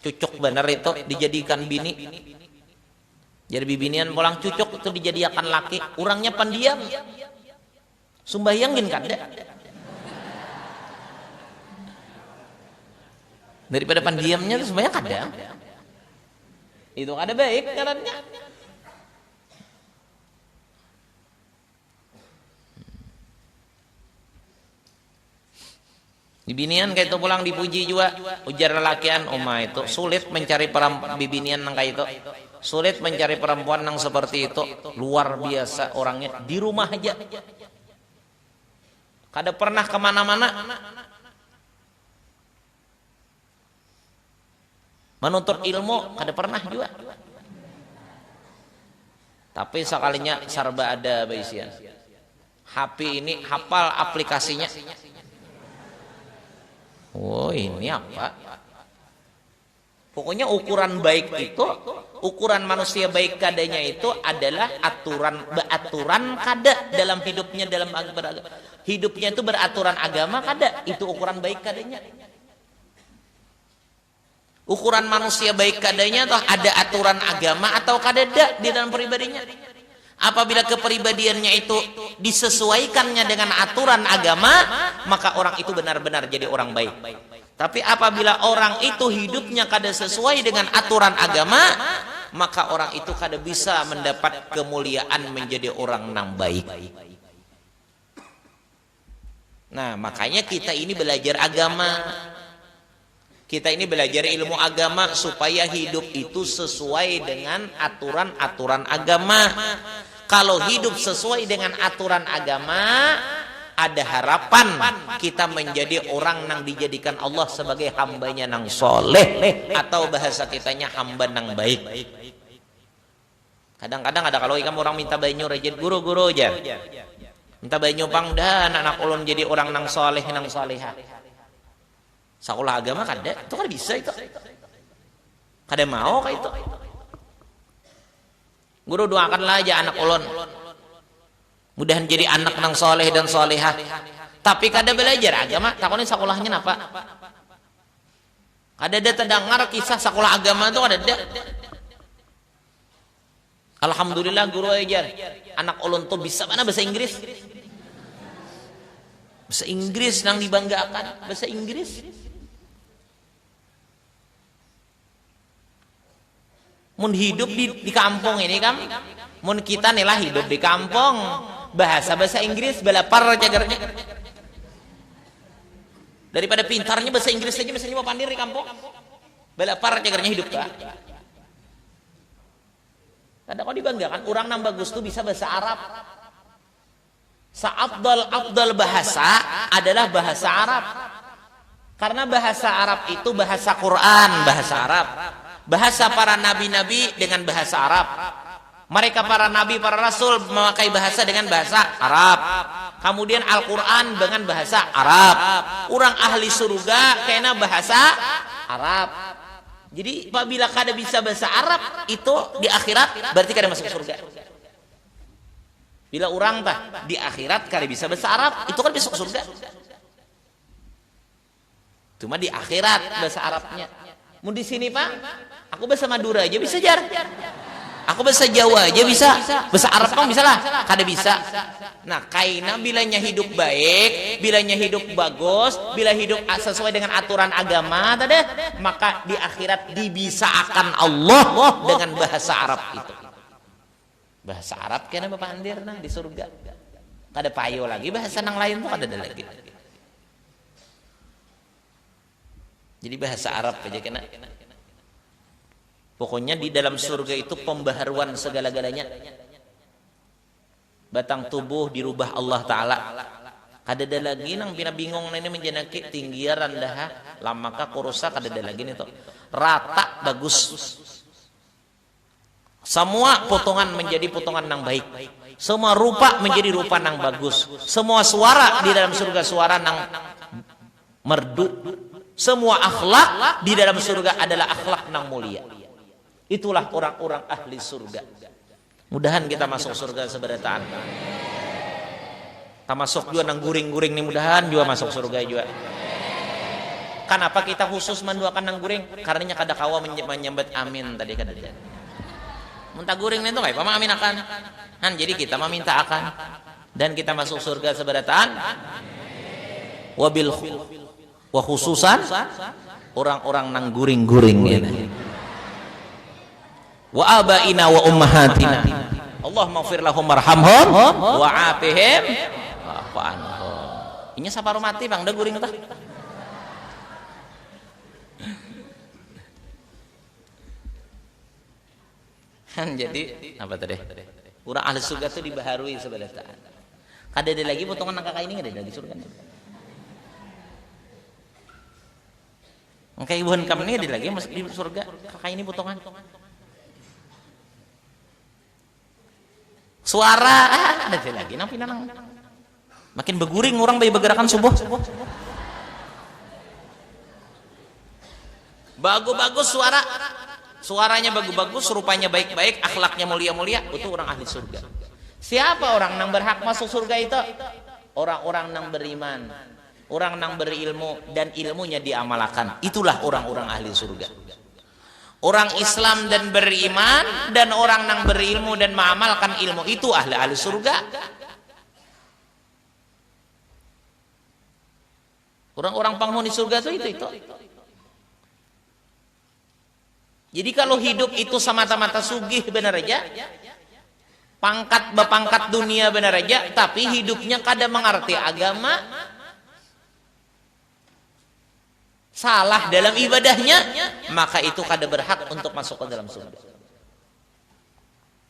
Cucuk benar itu dijadikan bini. Jadi bibinian pulang cucuk itu dijadikan laki. Orangnya pendiam. Sumbahyangin kada. Daripada pendiamnya itu semuanya kada. Itu kada baik caranya. Bibinian kayak itu pulang dipuji juga ujar lelakian itu sulit mencari bibinian yang kayak itu, sulit mencari perempuan yang seperti itu, luar biasa orangnya, di rumah aja kada pernah kemana-mana, menuntut ilmu kada pernah juga, tapi sekalinya serba ada baisian. HP ini hafal aplikasinya. Oh ini apa? Pokoknya ukuran baik itu, ukuran manusia baik kadanya itu adalah aturan kada dalam hidupnya, dalam hidupnya itu beraturan agama kada, itu ukuran baik kadanya. Ukuran manusia baik kadanya atau ada aturan agama atau kada di dalam pribadinya. Apabila kepribadiannya itu disesuaikannya dengan aturan agama, maka orang itu benar-benar jadi orang baik. Tapi apabila orang itu hidupnya kada sesuai dengan aturan agama, maka orang itu kada bisa mendapat kemuliaan menjadi orang yang baik. Nah, makanya kita ini belajar agama. Kita ini belajar ilmu agama supaya hidup itu sesuai dengan aturan-aturan agama. Kalau hidup sesuai dengan aturan agama, ada harapan kita menjadi orang yang dijadikan Allah sebagai hambanya yang soleh, atau bahasa kitanya hamba yang baik. Kadang-kadang ada kalau ikan orang minta banyu rajin guru-guru aja, minta banyu pang dan anak ulun jadi orang yang soleh yang soleha. Sekolah agama kada, itu kan bisa itu. Kada mau kayak itu. Guru doakanlah aja anak ulun. Mudahan jadi anak nang soleh dan solehah. Tapi kada belajar agama, takonin sekolahnya apa? Kada ada terdengar kisah sekolah agama itu kada ada. Alhamdulillah guru ajar. Anak ulun tuh bisa mana bahasa Inggris? Bahasa Inggris nang dibanggakan, bahasa Inggris. Mun hidup di kampung ini kan, mun kita nih lah hidup di kampung, bahasa Inggris balapar jagarnya. Daripada pintarnya bahasa Inggris aja misalnya mau pandir di kampung, balapar jagarnya hidup tak. Kadang kau dibanggakan orang yang bagus tuh bisa bahasa Arab. Seabdal bahasa adalah bahasa Arab. Karena bahasa Arab itu bahasa Quran, bahasa Arab. Bahasa para nabi-nabi dengan bahasa Arab. Mereka para nabi, para rasul memakai bahasa dengan bahasa Arab. Kemudian Al-Quran dengan bahasa Arab. Orang ahli surga kena bahasa Arab. Jadi apabila kada bisa bahasa Arab, itu di akhirat berarti kada masuk surga. Bila orang di akhirat kada bisa bahasa Arab, itu kan masuk surga. Cuma di akhirat bahasa Arabnya. Mau di sini Pak, aku bahasa Madura aja bisa jar. Aku bahasa Jawa aja bisa. Bahasa Arab kamu bisa lah, kada bisa. Nah, kaina bilanya hidup baik, bilanya hidup bagus, bila hidup sesuai dengan aturan agama tadi, maka di akhirat dibisakan Allah dengan bahasa Arab itu. Bahasa Arab kena Bapak Andir nah di surga. kada payo lagi bahasa nang lain tuh kada ada lagi. Jadi bahasa Arab aja kena. Pokoknya di dalam surga itu pembaharuan segala-galanya. Batang tubuh dirubah Allah Ta'ala. Kada ada lagi nang pina bingung ini menjenaki tinggi rendah lamaka kurusa kada ada lagi nih tuh. Rata bagus. Semua potongan menjadi potongan nang baik. Semua rupa menjadi rupa nang bagus. Semua suara di dalam surga suara nang merdu. Semua akhlak di dalam surga adalah akhlak nang mulia. Itulah orang-orang ahli surga. Mudahan kita masuk surga seberataan. Kita masuk juga nang guring-guring nih, mudahan juga masuk surga juga. Kenapa kita khusus mendoakan nang guring? Karenanya kada kawa menyembet amin tadi kada dia. Muntah guring itu kayak pama amin akan. Jadi kita meminta akan dan kita masuk surga seberataan. Wabil wa khususan orang-orang nang guring-guring ini. Wa abaina wa ummahatina. Allahumma ighfir lahum warhamhum wa afihim wa anhum. Inya saparu mati Bang, da guring tah. Jadi apa tadi? Urang ahli surga itu dibaharui seberataan. Kada ada lagi potongan nang kakak ini ada di surga. Kayak ibuan kamu ini ada lagi masuk di surga. Kakak ini potongan. Suara ada lagi. Nang pinang. Makin berguring orang bayi bergerakan subuh. Bagus-bagus suara. Suaranya bagus-bagus, rupanya baik-baik, akhlaknya mulia-mulia. Itu orang ahli surga. Siapa orang yang berhak masuk surga itu? Orang-orang yang beriman. Orang yang berilmu dan ilmunya diamalkan. Itulah orang-orang ahli surga. Orang Islam dan beriman dan orang yang berilmu dan mengamalkan ilmu itu ahli surga. Orang-orang penghuni surga itu. Jadi kalau hidup itu semata-mata sugih benar aja, pangkat bapangkat dunia benar aja, tapi hidupnya kada mengerti agama, salah dalam ibadahnya, maka itu kada berhak untuk masuk ke dalam surga.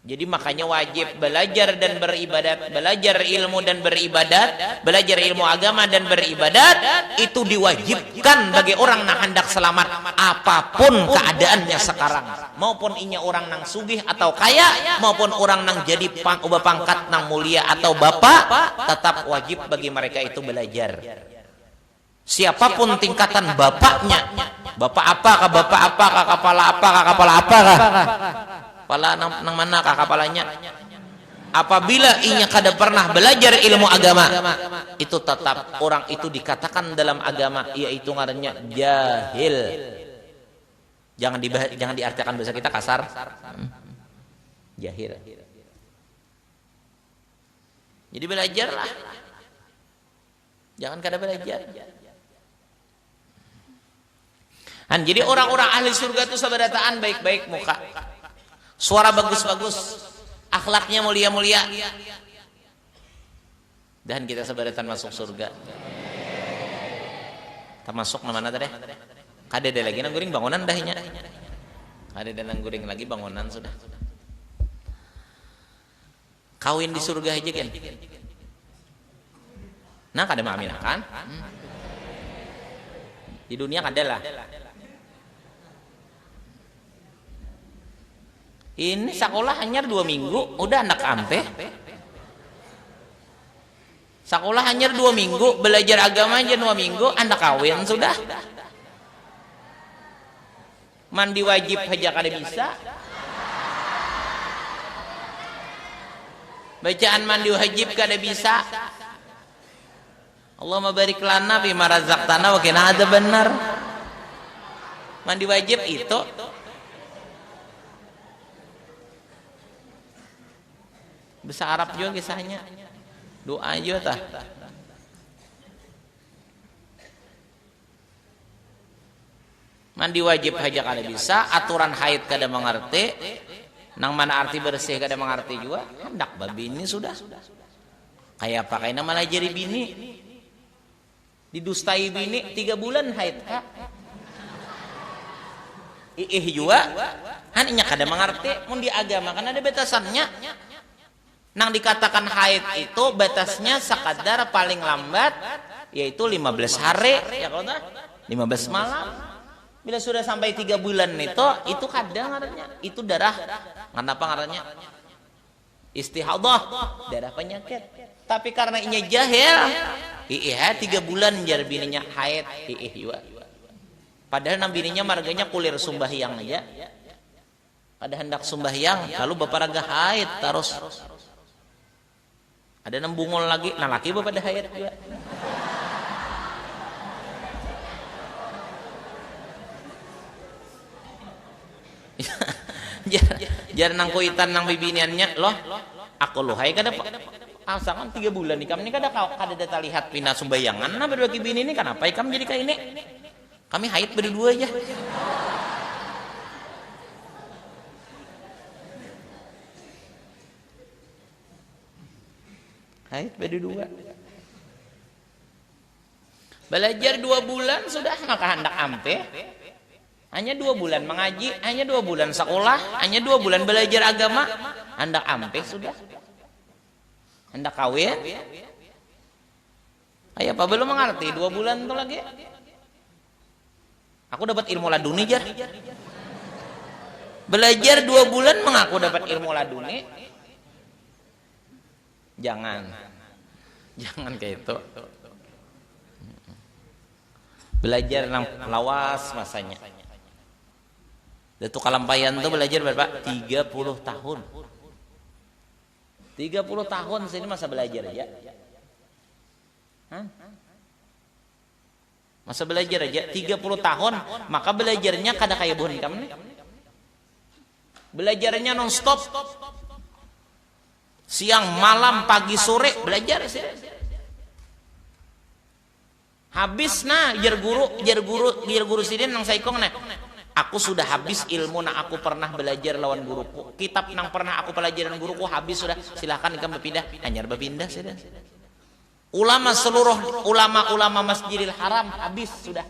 Jadi makanya wajib belajar dan beribadat, belajar ilmu dan beribadat, belajar ilmu agama dan beribadat, itu diwajibkan bagi orang yang hendak selamat apapun keadaannya sekarang. Maupun inya orang nang sugih atau kaya, maupun orang nang jadi pangkat nang mulia atau bapak, tetap wajib bagi mereka itu belajar. Siapapun tingkatan bapaknya, bapak apakah, bapak apakah, kepala apakah, kepala apakah, kepala nang mana kah kepalanya, apabila inya kada pernah belajar ilmu agama, itu tetap orang itu dikatakan dalam agama yaitu ngarannya jahil. Jangan diartikan bahasa kita kasar, jahil. Jadi belajarlah, jangan kada belajar. Jadi orang-orang ahli surga itu sabarataan baik-baik muka, suara bagus-bagus, akhlaknya mulia-mulia, dan kita sabarataan masuk surga. Kita masuk mana tadi? Kada ada lagi nang guring bangunan dahnya. Kada ada nang guring lagi bangunan sudah. Kawin di surga aja kan? Nah kada maaminakan. Di dunia kada lah. Ini sekolah hanya 2 minggu, udah anak ampe. Sekolah hanya 2 minggu, belajar agama aja 2 minggu, anak kawin sudah. Mandi wajib aja kada bisa. Bacaan mandi wajib kada bisa. Allahumma barik lana bima razaqtana wa qina adzabannar. Mandi wajib itu bahasa Arab juga kisahnya. Doa aja tah. Mandi wajib aja kada bisa, aturan haid kada mengerti, nang mana arti bersih kada mengerti juga, hendak babi ini sudah. Kayak pakai nama malah jadi bini. Didustai bini 3 bulan haid. Juga hanya kada mengerti mun di agama kan ada batasannya. Nang dikatakan haid itu batasnya sekadar paling lambat yaitu 15 hari ya kalau 15 malam. Bila sudah sampai 3 bulan itu kadang ngarannya itu darah. Kenapa ngarannya? Istihadah, darah penyakit. Tapi karena inya jahil, 3 bulan jar bininya haid, juga. Padahal nang bininya marganya kulir sumbahyang aja. Pada hendak sumbahyang, lalu bapak raga haid terus. Ada nang bungol lagi, nah laki bapak ada haid juga. Jar nang kuitan nang bibiniannya loh aku luhai kada asalkan 3 bulan ikam ini kada data lihat pina sumbayangan nah berbagi bini ini kenapa ikam jadi kayak ini kami haid berdua aja haid berdua belajar 2 bulan sudah maka hendak ampe. Hanya 2 bulan mengaji, hanya 2 bulan sekolah, hanya 2 bulan belajar agama, hendak ampe sudah. Hendak kawin. Ayo apa belum mengerti 2 bulan itu lagi. Aku dapat ilmu laduni jar. Belajar 2 bulan mengaku dapat ilmu laduni. Jangan kayak itu. Belajar lawas masanya. Itu kalampayan tuh belajar berapa? 30 tahun. 30 tahun sini masa belajar aja. Masa belajar aja 30 tahun, maka belajarnya kada kayak buhan kamu nih. Belajarnya non stop. Siang, malam, pagi, sore belajar sih. Habis nah jar guru sidin nang saikong nah. Aku sudah habis ilmu nah aku pernah belajar lawan guruku. Kitab nang pernah aku pelajaran guruku habis sudah. Silakan ikam berpindah. Anyar berpindah sudah. Seluruh ulama Masjidil Haram habis sudah.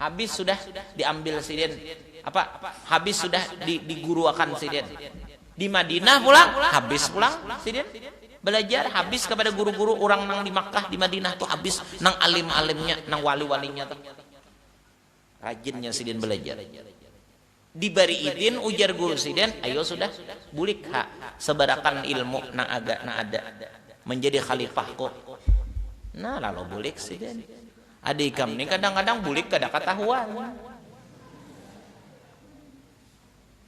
Habis sudah diambil sidin. Habis sudah diguruakan sidin. Di Madinah pulang, habis pulang sidin. Belajar habis kepada guru-guru orang nang di Makkah di Madinah tuh habis nang alim-alimnya, nang wali-walinya tuh. Rajinnya sidin belajar. Dibari idin ujar guru sidin, ayo sudah bulik sebarakan ilmu nang ada menjadi khalifahku. Nah lalu bulik sidin. Adik kami kadang-kadang bulik kada ketahuan.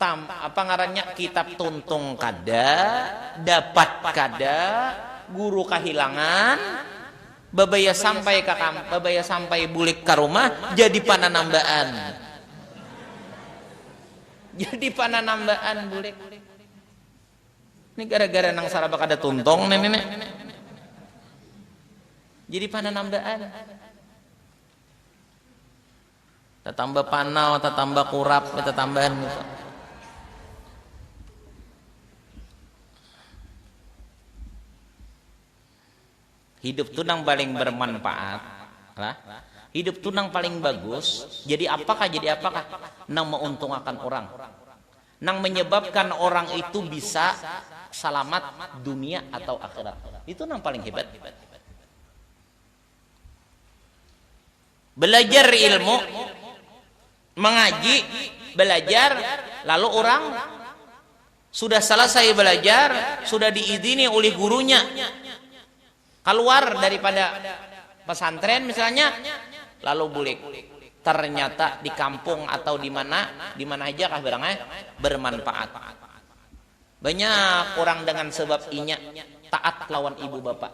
Apa ngarannya kitab tuntung kada, dapat kada, guru kehilangan. Babaya sampai bulik ke rumah jadi pananambaan. Jadi pananambaan bulik. Ini gara-gara nang saraba kada tuntung nenek. Jadi pananambaan. Tatambah panau, tatambah kurap, tatambahan gitu. Hidup tuh nang paling bermanfaat lah. Hidup tuh nang paling bagus. Jadi apakah nang menguntungkan orang, nang menyebabkan orang itu bisa selamat dunia atau akhirat. Itu nang paling hebat. Belajar ilmu, mengaji, belajar, lalu orang sudah selesai belajar, sudah diizini oleh gurunya keluar daripada pesantren misalnya, lalu bulik. Ternyata di kampung atau di mana aja kah barangnya bermanfaat. Banyak orang dengan sebab inya taat lawan ibu bapak.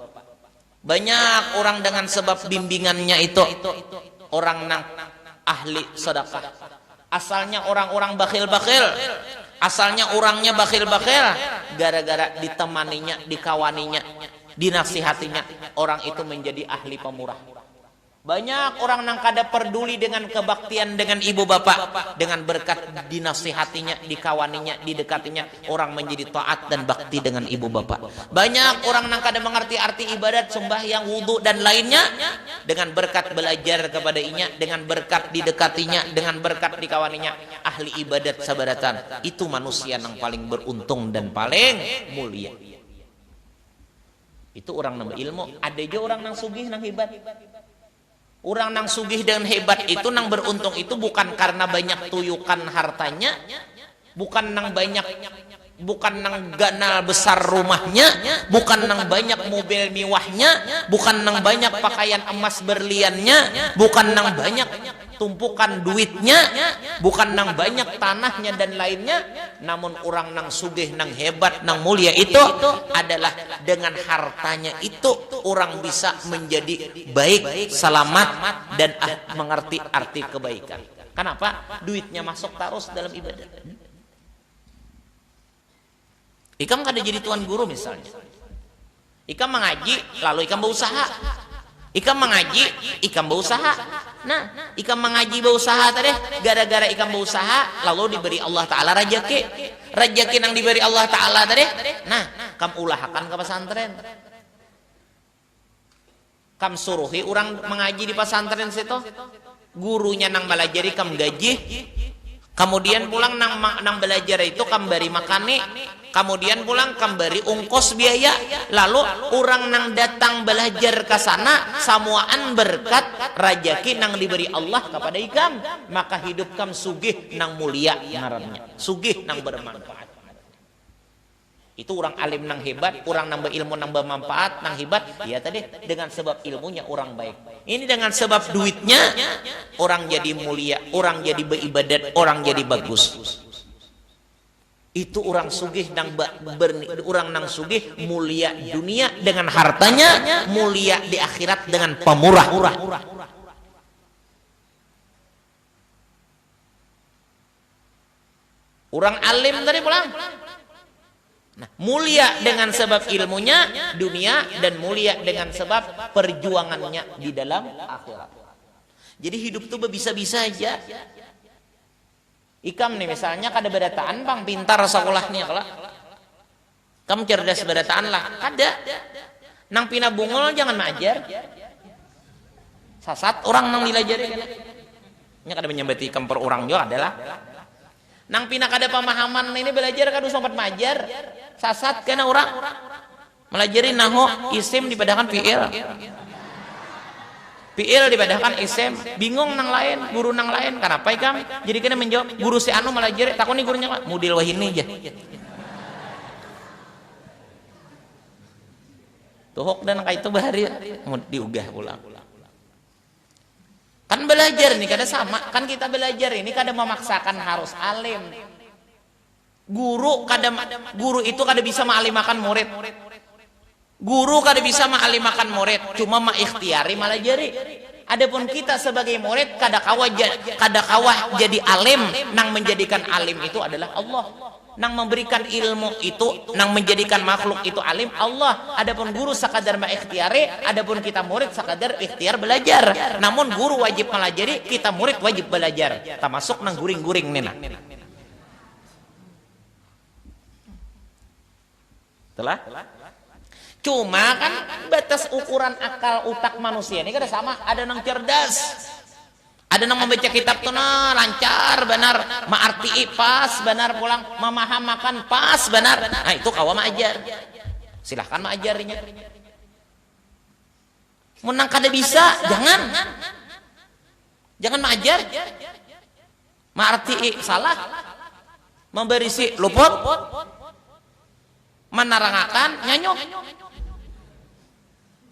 Banyak orang dengan sebab bimbingannya itu orang nang ahli sedekah. Asalnya orang-orang bakhil-bakhil, asalnya orangnya bakhil-bakhil, gara-gara ditemaninya, dikawaninya, dinasihatinya, orang itu menjadi ahli pemurah. Banyak orang nang kada peduli dengan kebaktian dengan ibu bapak, dengan berkat dinasihatinya, dikawaninya, didekatinya, orang menjadi taat dan bakti dengan ibu bapak. Banyak orang nang kada mengerti arti ibadat, sembahyang, wudu dan lainnya, dengan berkat belajar kepada inya, dengan berkat didekatinya, dengan berkat dikawaninya, ahli ibadat sabaratan. Itu manusia yang paling beruntung dan paling mulia. Itu orang nambah ilmu. Ada juga orang nang sugih nang hebat. Orang nang sugih dan hebat itu, nang beruntung itu bukan karena banyak tuyukan hartanya, bukan nang banyak, bukan nang ganal besar rumahnya, bukan nang banyak mobil mewahnya, bukan nang banyak pakaian emas berliannya, bukan nang banyak tumpukan duitnya, bukan nang banyak tanahnya dan lainnya. Namun orang nang sugih, nang hebat, nang mulia itu adalah dengan hartanya itu orang bisa menjadi baik, selamat dan mengerti arti kebaikan. Kenapa? Duitnya masuk terus dalam ibadah. Ikam kada jadi tuan guru misalnya. Ikam mengaji, lalu ikam berusaha. Ikam mengaji, ikam berusaha. Nah, ikam mengaji berusaha tadi, gara-gara ikam berusaha, lalu diberi Allah Ta'ala rajaki. Rajaki yang diberi Allah Ta'ala tadi, nah, kam ulahakan ke pesantren. Kam suruhi orang mengaji di pesantren situ. Gurunya nang belajari kam gaji. Kemudian pulang nang belajar itu kam beri makane, kemudian pulang kam beri ongkos biaya, lalu orang nang datang belajar ke sana samuaan berkat rajaki nang diberi Allah kepada ikam, maka hidup kam sugih nang mulia ngarannya, sugih nang bermanfaat. Itu orang alim nang hebat, orang nambah ilmu nang bermanfaat nang hebat, ya tadi dengan sebab ilmunya orang baik. Ini dengan sebab duitnya orang jadi mulia, orang jadi beribadat, orang jadi bagus. Itu orang sugih nang orang nang sugih mulia dunia dengan hartanya, mulia di akhirat dengan pemurah. Orang alim tadi pulang. Nah, mulia dengan sebab ilmunya dunia dan mulia dengan sebab perjuangannya di dalam akhirat. Jadi hidup tuh bisa-bisa aja. Ikam nih misalnya kada berataan bang pintar sekolahnya kalau kamu cerdas berataan lah kada. Nang pina bungul jangan majar. Sasat orang nang dilajari kan. Nya kada menyambati ikam per orang juga adalah. Nang pina kada pemahaman ini belajar kada sempat majar. Sasat kena orang melajari nahu isim dipadakan fiil. Fiil dipadakan isim, bingung nang lain, guru nang lain. Kenapa ikam? Jadi kena menjawab guru si anu melajari, takuni gurunya mudil wahini aja. Tuhok dan kaitu bahari diugah pulang. Kan belajar nih kada sama, kan kita belajar ini kada memaksakan harus alim. Guru itu kada bisa ma'alimakan murid. Guru kada bisa ma'alimakan murid, cuma maikhtiari malajari. Adapun kita sebagai murid kada kawah jadi alim, nang menjadikan alim itu adalah Allah. Nang memberikan ilmu itu, nang menjadikan makhluk itu alim Allah. Adapun guru sekadar maikhtiari, adapun kita murid sekadar ikhtiar belajar. Namun guru wajib melajari, kita murid wajib belajar. Termasuk nang guring-guring nena. Telah? Cuma kan batas ukuran akal utak manusia ini kada sama. Ada nang cerdas, ada nang membaca kitab tuh lancar benar, maarti pas benar, pulang memahamakan pas benar. Nah itu kawa maajar, silahkan maajarinya. Menang kada bisa, jangan maajar. Maarti salah, memberi si luput, menerangakan nyanyuk.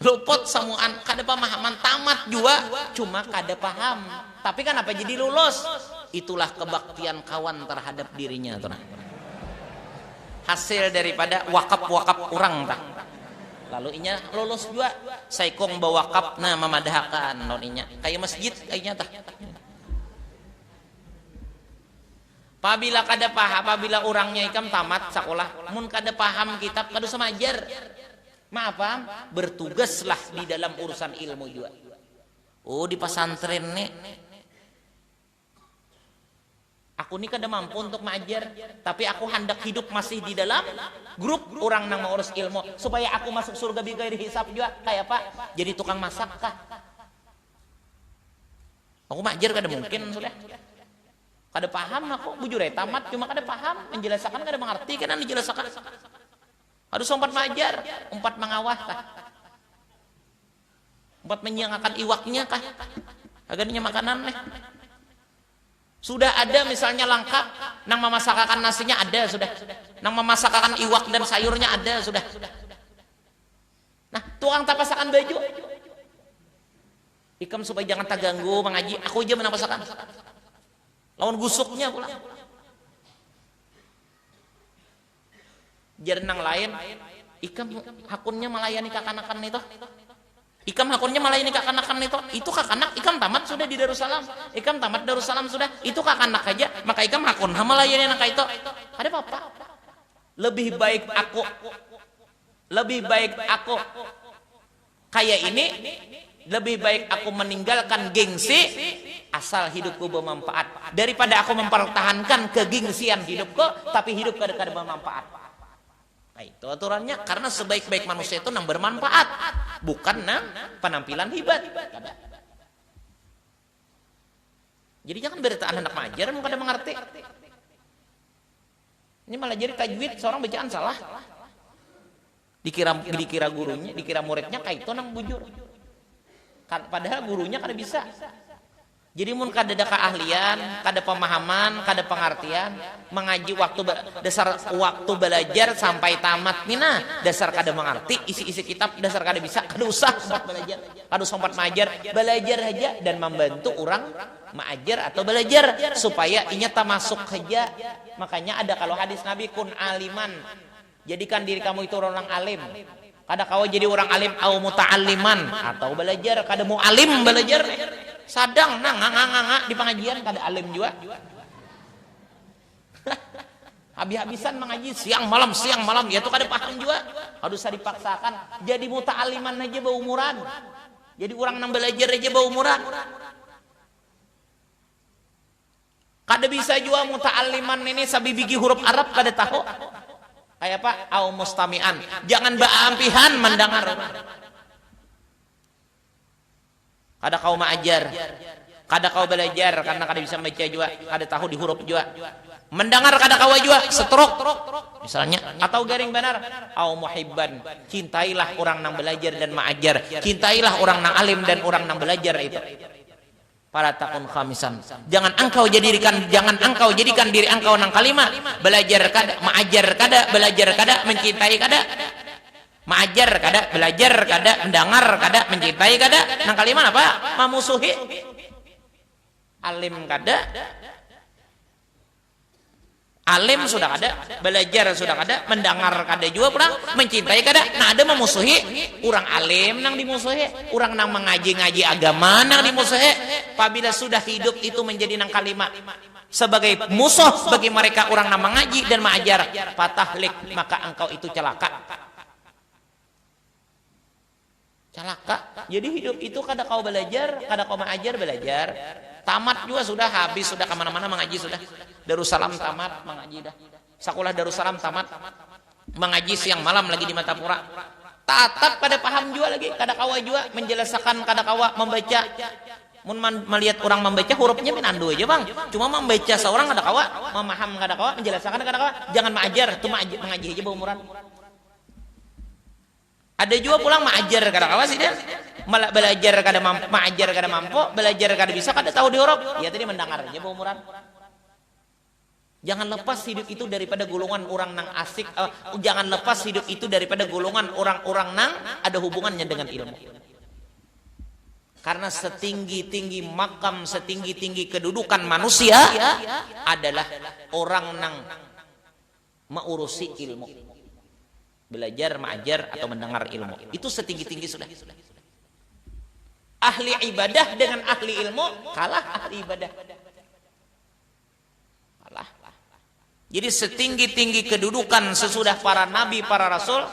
Luput samuan kada pemahaman, tamat juga cuma kada paham. Tapi kan apa jadi lulus? Itulah kebaktian kawan terhadap dirinya tuh. Hasil daripada wakaf orang tak. Lalu inya lulus juga. Saikong bawakaf nah memadahkan non inya. Kayak masjid kayaknya tah. Apabila kada paham, apabila orangnya ikam tamat sekolah, mun kada paham kitab kada usah majar. Maaf, bertugaslah di dalam urusan ilmu juga. Oh di pesantren nih, aku nih kada mampu untuk mengajar, tapi aku hendak hidup masih di dalam grup orang nang mengurus ilmu supaya aku masuk surga bighairi hisab juga. Kayak apa? Jadi tukang masak kah? Aku mengajar kada mungkin sudah. Kada paham aku, bujur tamat cuma kada paham, menjelaskan kada mengerti kan dijelaskan. Harus sempat mengajar, empat mengawah kah? Empat menyiangakan iwaknya kah? Agarnya makanan nih. Sudah ada misalnya lengkap, nang memasakkan nasinya ada sudah. Nang memasakkan iwak dan sayurnya ada sudah. Nah, tukang tapasakan baju. Ikam supaya jangan terganggu mengaji, aku aja menapasakan. Lawan gusuknya pula. Jernang lain, ikam hakunnya melayani kakanakan itu. Ikam hakunnya melayani kakanakan itu kakanak ikam tamat sudah di Darussalam. Ikam tamat Darussalam sudah, itu kakanak aja, maka ikam hakun melayani anak itu. Ada apa? Lebih baik aku kayak ini, lebih baik aku meninggalkan gengsi asal hidupku bermanfaat daripada aku mempertahankan kegengsian hidupku tapi hidup kada bermanfaat. Nah itu aturannya, karena sebaik-baik manusia itu nang bermanfaat, bukan nang penampilan hebat. Jadi jangan beritaan anak mengajar kada mengerti. Ini malah jadi tajwid seorang bacaan salah. Dikira gurunya, dikira muridnya kayak itu nang bujur. Padahal gurunya kada bisa. Jadi mun kada ada keahlian, kada pemahaman, kada pengertian, mengaji dasar waktu belajar sampai tamat mina, dasar kada mengerti isi-isi kitab, dasar kada bisa, kada usah sempat belajar, kada sempat mengajar, belajar aja dan membantu orang mengajar atau belajar supaya inya tak masuk aja. Makanya ada kalau hadis Nabi, kun aliman, jadikan diri kamu itu orang alim. Kada kau jadi orang alim au muta'alliman, atau belajar kada mau alim belajar. Sadang nganga di pengajian kada alim juga. Habis-habisan mengaji siang malam ya itu kada paham juga. Harus dipaksakan jadi muta'alliman aja berumuran. Jadi orang nang belajar aja berumuran. Kada bisa juga muta'alliman ini sabibigi huruf Arab kada tahu. Kayak apa? Au mustami'an. Jangan baampihan mendengar. Kada kau mengajar, kada kau belajar karena kada bisa baca juga, kada tahu di huruf juga. Mendengar kada kau juga, setruk misalnya, atau garing benar. Au muhibban, cintailah orang nang belajar dan mengajar, cintailah orang nang alim dan orang nang belajar itu. Para takun khamisan, jangan engkau jadikan diri engkau nang kalimat belajar kada, mengajar kada, belajar kada, mencintai kada. Mengajar kada, belajar kada, mendengar kada, mencintai kada, nang kalimat apa? Memusuhi. Alim kada, alim sudah kada, belajar sudah kada, mendengar kada juga pulang, mencintai kada. Nah ada memusuhi, orang alim nang dimusuhi, orang nang mengaji agama nang dimusuhi. Apabila sudah hidup itu menjadi nang kalimat sebagai musuh bagi mereka orang nang mengaji dan mengajar, patahlik, maka engkau itu celaka. Celaka. Jadi hidup itu kada kau belajar, kada kau mengajar belajar. Tamat juga sudah, habis sudah, kemana-mana mengaji sudah. Darussalam tamat mengaji dah. Sekolah Darussalam tamat mengaji siang malam lagi di Matapura. Tatap kada paham juga lagi, kada kawa juga menjelaskan, kada kawa membaca. Mun melihat orang membaca hurufnya minandu aja bang. Cuma membaca seorang kada kawa, memaham kada kawa, menjelaskan kada kawa. Jangan mengajar, cuma mengaji aja berumuran. Ada juga pulang mengajar kada kawa sih dia. Malah belajar kada mampu, mengajar kada mampu, belajar kada bisa, kada tahu di huruf. Ya tadi mendengar aja berumuran. Jangan lepas hidup itu daripada golongan orang nang asik. Jangan lepas hidup itu daripada golongan orang-orang nang ada hubungannya dengan ilmu. Karena setinggi-tinggi makam, setinggi-tinggi kedudukan manusia adalah orang nang mengurusi ilmu. Belajar, mengajar, atau mendengar ilmu. Itu setinggi-tinggi sudah. Ahli ibadah dengan ahli ilmu kalah ahli ibadah. Kalah. Jadi setinggi-tinggi kedudukan sesudah para nabi, para rasul,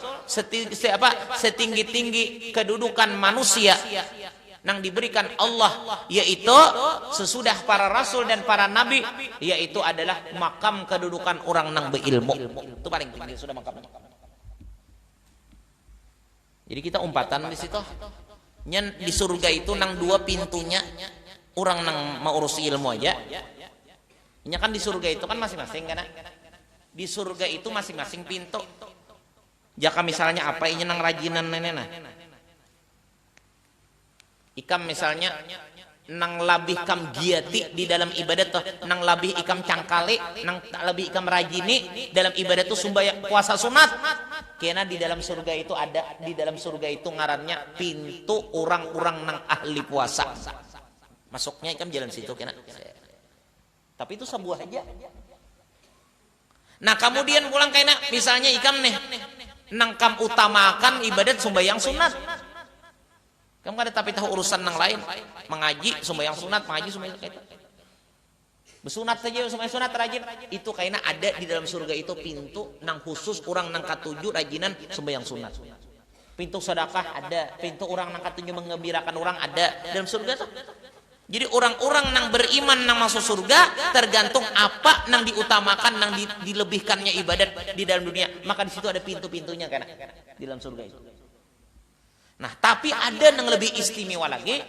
setinggi-tinggi kedudukan manusia nang diberikan Allah, yaitu sesudah para rasul dan para nabi, yaitu adalah makam kedudukan orang nang berilmu. Itu paling tinggi sudah makamnya. Jadi kita umpatan di situ. Nyen di surga itu nang dua pintunya, orang nang mau urus ilmu aja. Nya kan di surga itu kan masing-masing kan? Di surga itu masing-masing pintu. Jika misalnya apa ini nang rajinan nenena. Ikam misalnya nang labih kam giati di dalam ibadat tuh, nang labih ikam cangkale, nang labih ikam rajini dalam ibadat tuh sumbayang puasa sunat. Karena di dalam surga itu ada, di dalam surga itu ngarannya pintu orang-orang nang ahli puasa. Masuknya ikam jalan situ kena. Tapi itu sebuah aja. Nah kemudian pulang kena misalnya ikam nih nang kam utamakan ibadat sumbayang sunat. Kamu ada tapi tahu urusan nang lain, mengaji sumbayang sunat, mengaji sumbayang sunat. Besunat saja sumbayang sunat rajin. Itu kayaknya ada di dalam surga itu pintu nang khusus orang nang katujuh rajinan sumbayang sunat. Pintu sedekah ada, pintu orang nang katujuh mengembirakan orang ada dalam surga tuh. Jadi orang-orang nang beriman nang masuk surga tergantung apa nang diutamakan, nang dilebihkannya ibadat di dalam dunia. Maka di situ ada pintu-pintunya kan di dalam surga itu. Nah, tapi ada yang lebih istimewa lagi,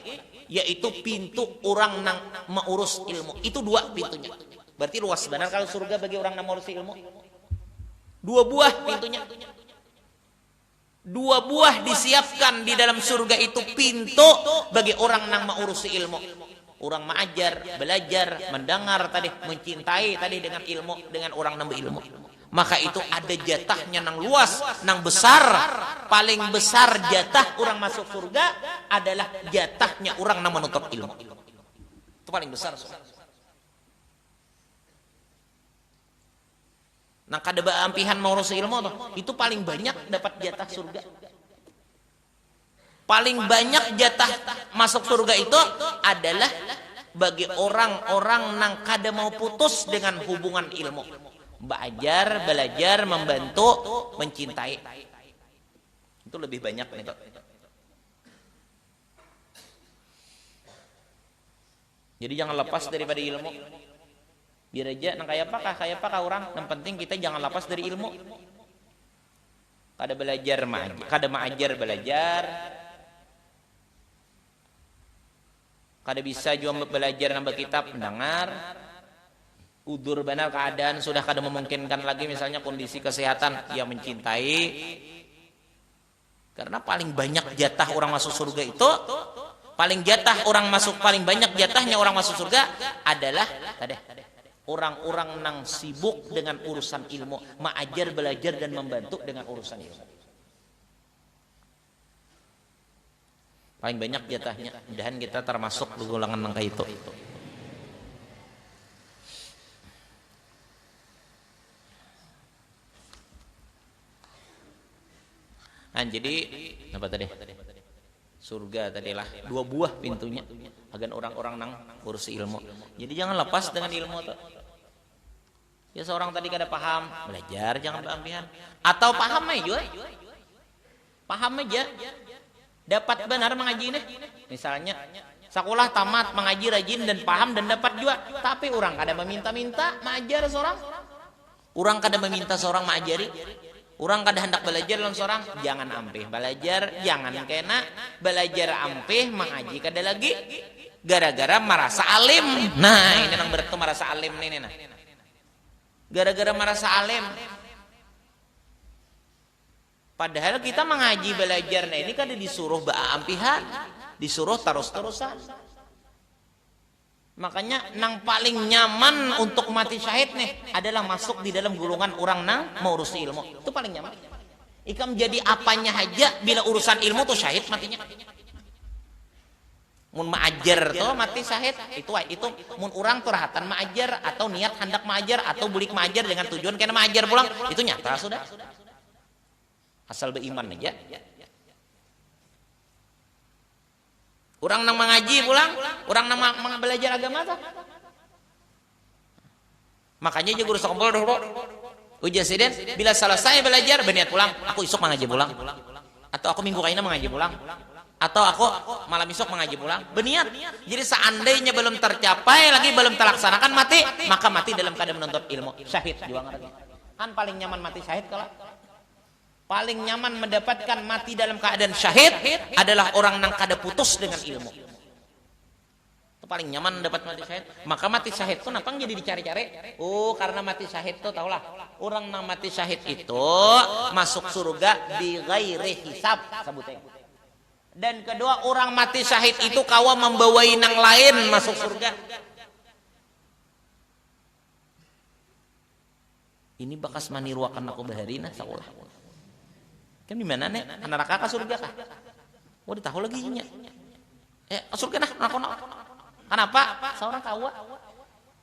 yaitu pintu orang nang mengurus ilmu. Itu dua pintunya. Berarti luas benar kalau surga bagi orang nang mengurus ilmu. Dua buah pintunya. Dua buah disiapkan di dalam surga itu pintu bagi orang nang mengurus ilmu. Orang mengajar, belajar, mendengar tadi, mencintai tadi dengan ilmu, dengan orang nang berilmu. Maka itu ada jatahnya nang luas, nang besar. Paling besar jatah orang masuk surga adalah jatahnya orang nang menuntut ilmu. Itu paling besar. Nah kada ampihan mengurus ilmu tuh, itu paling banyak dapat jatah surga. Paling banyak jatah masuk surga itu adalah bagi orang-orang nang kada mau putus dengan hubungan ilmu. Belajar, membantu, mencintai. Itu lebih banyak nih. Jadi jangan lepas daripada ilmu. Biar aja nang kayak apakah orang. Yang penting kita jangan lepas dari ilmu. Kada belajar kada mengajar belajar. Kada bisa juga belajar nambah kitab mendengar. Udur benar keadaan sudah kada memungkinkan lagi, misalnya kondisi kesehatan, ya mencintai. Karena paling banyak jatah orang masuk surga itu, paling banyak jatahnya orang masuk surga adalah orang-orang nang sibuk dengan urusan ilmu, mengajar, belajar dan membantu dengan urusan ilmu. Paling banyak jatahnya. Mudahan kita termasuk golongan nangka itu. Nah, jadi apa tadi? Surga tadilah dua buah pintunya agar orang-orang nang urus ilmu. Jadi jangan lepas dengan ilmu tuh. Ya seorang tadi kada paham, belajar jangan berlebihan. Atau paham aja. Paham aja. Dapat benar mengaji nih. Misalnya sekolah tamat mengaji rajin dan paham dan dapat juga, tapi orang kada meminta-minta mengajar seorang. Orang kada meminta seorang mengajari. Orang kada hendak belajar dalam seorang, jangan ampih belajar, jangan kena belajar ampih mengaji kada lagi gara-gara merasa alim. Nah, ini nang berarti merasa alim nih nah. Gara-gara merasa alim. Padahal kita mengaji belajar, nah ini kan disuruh ampihan, disuruh terus-terusan. Makanya nang paling nyaman untuk mati syahid nih adalah masuk di dalam golongan orang nang mau urus ilmu. Itu paling nyaman. Ikam jadi apanya aja bila urusan ilmu tuh syahid matinya. Mun maajar tuh mati syahid, itu mun orang turhatan maajar atau niat hendak maajar atau bulik maajar dengan tujuan kena maajar pulang, itu nyata sudah. Asal beriman aja. Orang nang mengaji pulang, orang nang belajar agama tuh. Makanya aja guru sekolah dulu. Ujian siden, bila selesai belajar berniat pulang, aku esok mengaji pulang. Atau aku minggu kaina mengaji pulang. Atau aku malam esok mengaji pulang, berniat. Jadi seandainya belum tercapai lagi, belum terlaksanakan mati, maka mati dalam keadaan menuntut ilmu. Syahid juga ngerti. Kan paling nyaman mati syahid kalau paling nyaman mendapatkan mati dalam keadaan syahid adalah orang nang kada putus dengan ilmu. Itu paling nyaman dapat mati syahid. Maka mati syahid itu napang jadi dicari-cari. Oh, karena mati syahid itu tahulah, orang nang mati syahid itu masuk surga bi ghairi hisab sebutnya. Dan kedua, orang mati syahid itu kawa membawa inang lain masuk surga. Ini bakas maniruakan aku baharina saulah. Kan di mana nih? Neraka kah surga kah? Oh, ditahu lagi nya. Surga nah, aku. Kenapa? Seorang kawa.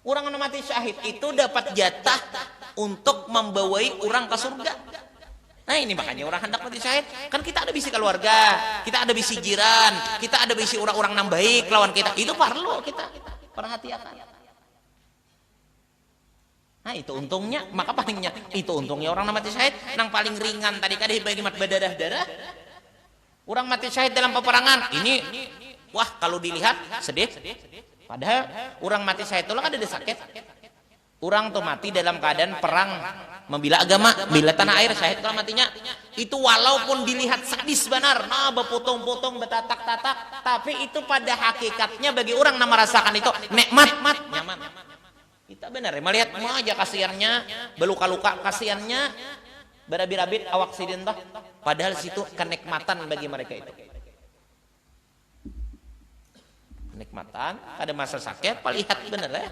Orang yang mati syahid itu dapat jatah untuk membawai orang ke surga. Nah ini makanya orang hendak mati syahid. Kan kita ada bisi keluarga, kita ada bisi jiran, kita ada bisi orang-orang yang baik lawan kita. Itu perlu kita perhatikan. Nah itu untungnya, maka palingnya itu untungnya orang mati syahid. Yang paling ringan tadi kadeh bagi mat berdarah-darah. Orang mati syahid dalam peperangan ini, wah kalau dilihat sedih. Padahal orang mati syahid itu kan ada sakit. Orang tuh mati dalam keadaan perang membela agama, membela tanah air, syahid kalau matinya itu walaupun dilihat sadis benar, nah berpotong-potong, bertatak-tatak, tapi itu pada hakikatnya bagi orang yang merasakan itu nikmat, nyaman. Kita benar ya melihat aja kasihannya, beluka-luka kasihannya, berabit-abit awak sidin toh, padahal situ kenikmatan bagi mereka itu. Kenikmatan, ada masa sakit, lihat benar ya.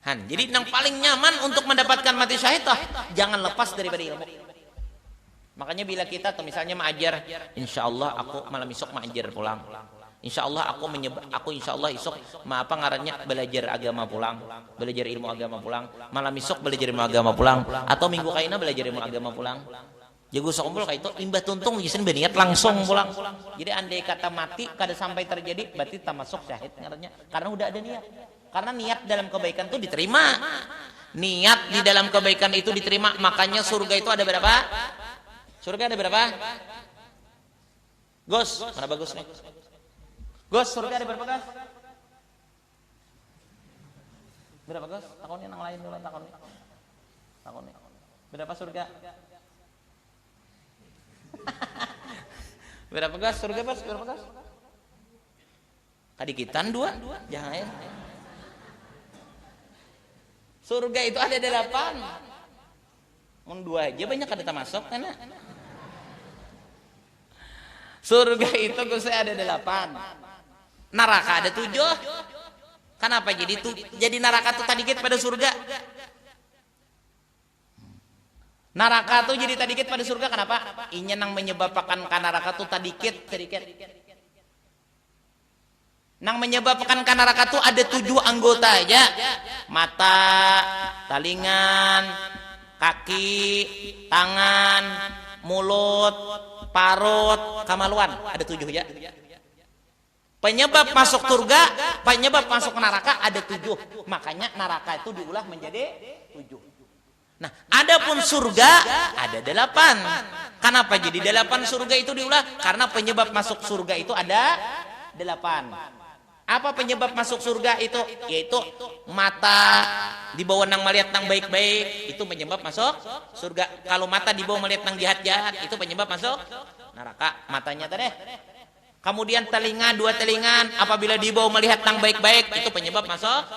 Jadi yang paling nyaman untuk mendapatkan mati syahid jangan lepas daripada ilmu. Makanya bila kita tuh misalnya mengajar, insya Allah aku malam esok mengajar pulang. Insya Allah aku insya Allah esok apa ngarannya belajar agama pulang, belajar ilmu agama pulang. Malam esok belajar ilmu agama pulang, atau minggu kaina belajar ilmu agama pulang. Jago sokumpul kayak itu imbah tuntung jisin berniat langsung pulang. Jadi andai kata mati kada sampai terjadi, berarti tak masuk syahid ngarannya karena udah ada niat. Karena niat dalam kebaikan itu diterima. Niat di dalam kebaikan itu diterima. Makanya surga itu ada berapa? Surga ada berapa? Gus, mana bagus nih? Gus, surga ada berapa Gus? Berapa Gus? Takonnya yang lain dulu takonnya. Takonnya. Berapa surga? Berapa Gus? Surga Gus? Berapa Gus? Kadikitan 2? Jangan ya. Surga itu ada 8. Mun 2 aja banyak kada masuk kan? Surga itu saya ada 8. Neraka ada 7. Kenapa jadi neraka tuh tadi pada surga? Neraka tuh jadi tadi pada surga kenapa? Inya nang menyebabkan kan neraka tuh sedikit. Nang menyebabkan kan neraka tuh ada 7 anggota aja. Mata, talingan, kaki, tangan, mulut, parut, kamaluan. Ada 7 ya. Penyebab masuk surga, penyebab masuk neraka ada 7. Makanya neraka itu diulah menjadi 7. Nah, adapun surga ada 8. Kenapa jadi 8 surga itu diulah? Karena penyebab masuk surga itu ada 8. Apa penyebab masuk surga itu? Yaitu mata dibawa nang melihat nang baik-baik, itu penyebab masuk surga. Kalau mata dibawa melihat nang jahat-jahat, itu penyebab masuk neraka. Matanya tadi. Kemudian telinga, 2 telingan, apabila dibawa melihat nang baik-baik, itu penyebab masuk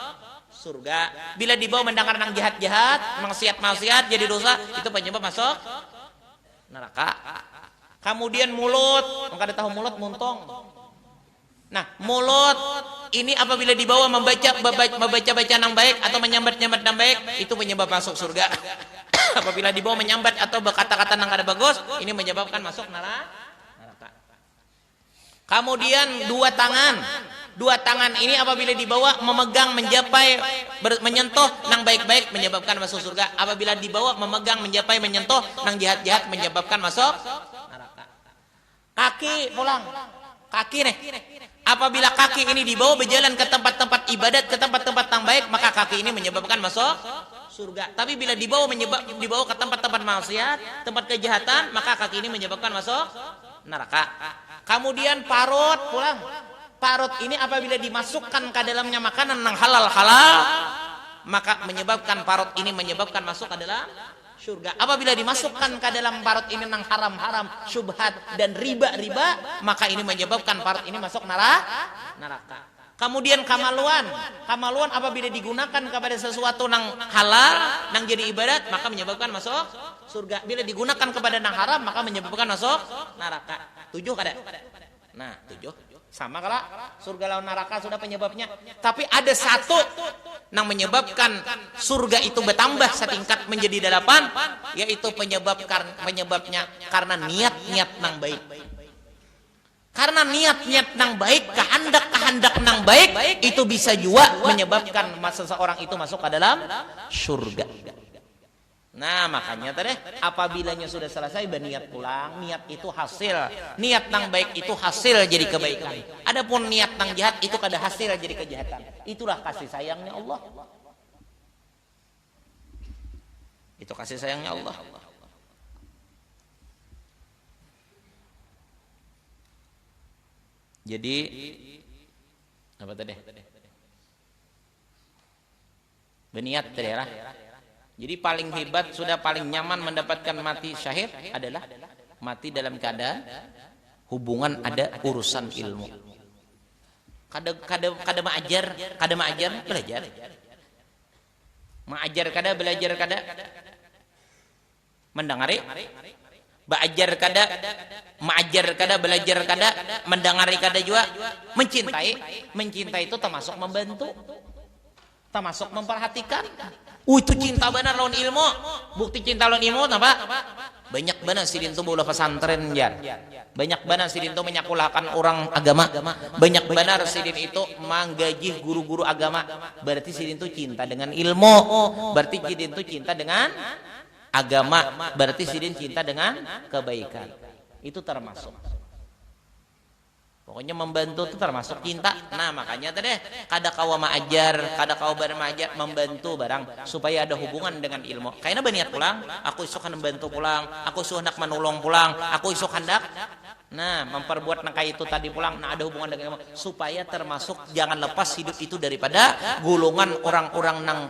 surga. Bila dibawa mendengar nang jahat-jahat, maksiat-maksiat jadi dosa, itu penyebab masuk neraka. Kemudian mulut, maka tahu mulut muntung. Nah, mulut ini apabila dibawa membaca nang baik atau menyambat-nyambat nang baik, itu penyebab masuk surga. Apabila dibawa menyambat atau berkata-kata nang kada bagus, ini menyebabkan masuk neraka. Kemudian 2 tangan. 2 tangan ini apabila dibawa memegang, menjapai, menyentuh nang baik-baik menyebabkan masuk surga. Apabila dibawa memegang, menjapai, menyentuh nang jahat-jahat menyebabkan masuk neraka. Kaki pulang. Kaki nih. Apabila kaki ini dibawa berjalan ke tempat-tempat ibadat, ke tempat-tempat yang baik, maka kaki ini menyebabkan masuk surga. Tapi bila dibawa ke tempat-tempat maksiat, tempat kejahatan, maka kaki ini menyebabkan masuk neraka. Kemudian parut pulang. Parut ini apabila dimasukkan ke dalamnya makanan yang halal, maka menyebabkan parut ini menyebabkan masuk ke dalam surga. Apabila dimasukkan ke dalam parut ini yang haram-haram, syubhat dan riba, maka ini menyebabkan parut ini masuk neraka. Kemudian kamaluan apabila digunakan kepada sesuatu yang halal, yang jadi ibadat, maka menyebabkan masuk surga. Bila digunakan kepada yang haram, maka menyebabkan masuk neraka. 7 kada? Nah, 7. Sama kalau surga lawan neraka sudah penyebabnya. Tapi ada satu yang menyebabkan surga itu bertambah setingkat menjadi 8, yaitu penyebabnya karena niat-niat yang baik. Karena niat-niat yang baik, kehendak-kehendak yang baik, itu bisa juga menyebabkan seseorang itu masuk ke dalam surga. Nah, makanya tadi apabilanya sudah selesai berniat pulang, niat itu hasil. Niat yang baik itu hasil jadi kebaikan. Adapun niat yang jahat itu kada hasil jadi kejahatan. Itulah kasih sayangnya Allah. Itu kasih sayangnya Allah. Jadi apa tadi? Berniat tadi ya. Jadi paling hebat, sudah paling nyaman mendapatkan mati syahid adalah mati dalam keadaan hubungan ada urusan ilmu. Kada maajar belajar. Maajar kada belajar kada mendengari. Belajar kada, maajar kada, belajar kada, mendengari kada juga, mencintai itu termasuk membantu, termasuk memperhatikan. Itu cinta benar lawan ilmu. Bukti cinta lawan ilmu apa? Banyak benar sidin itu bola pesantren jar. Banyak benar sidin itu menyekolahkan orang agama. Banyak benar sidin itu menggaji guru-guru agama. Berarti sidin itu cinta dengan ilmu. Berarti sidin itu cinta dengan agama, berarti sidin cinta dengan kebaikan. Itu termasuk. Pokoknya membantu itu termasuk cinta. Nah, makanya tadi kada kawa maajar, kada kawa bareng maajar, membantu barang supaya ada hubungan dengan ilmu. Kayaknya berniat pulang, aku isuk hendak membantu pulang, aku isuk hendak menolong pulang, aku isuk hendak memperbuat nang kayak itu tadi pulang, ada hubungan dengan ilmu supaya termasuk jangan lepas hidup itu daripada golongan orang-orang nang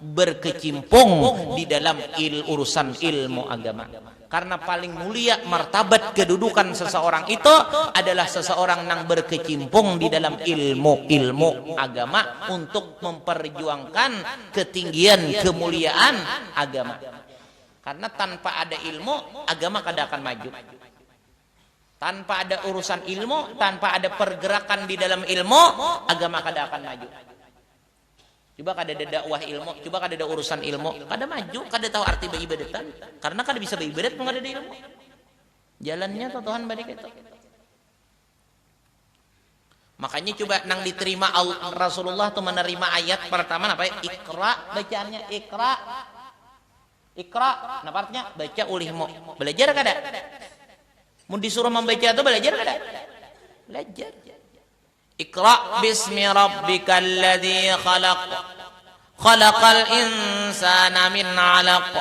berkecimpung di dalam urusan ilmu agama. Karena paling mulia martabat kedudukan seseorang itu adalah seseorang yang berkecimpung di dalam ilmu agama untuk memperjuangkan ketinggian kemuliaan agama. Karena tanpa ada ilmu, agama kada akan maju. Tanpa ada urusan ilmu, tanpa ada pergerakan di dalam ilmu, agama kada akan maju. Coba kada ada dakwah ilmu, coba kada ada urusan ilmu, kada maju, kada tahu arti beribadatan. Karena kada bisa beribadat kalau kada ada ilmu. Jalannya tuh Tuhan balik itu. Makanya coba nang diterima Rasulullah tuh menerima ayat pertama apa? Iqra, bacaannya Iqra. Iqra, nah artinya baca ulihmu. Belajar kada? Mun disuruh membaca itu belajar kada? Belajar. Iqra bismi rabbikal ladzi khalaq. Khalaqal insana min 'alaq.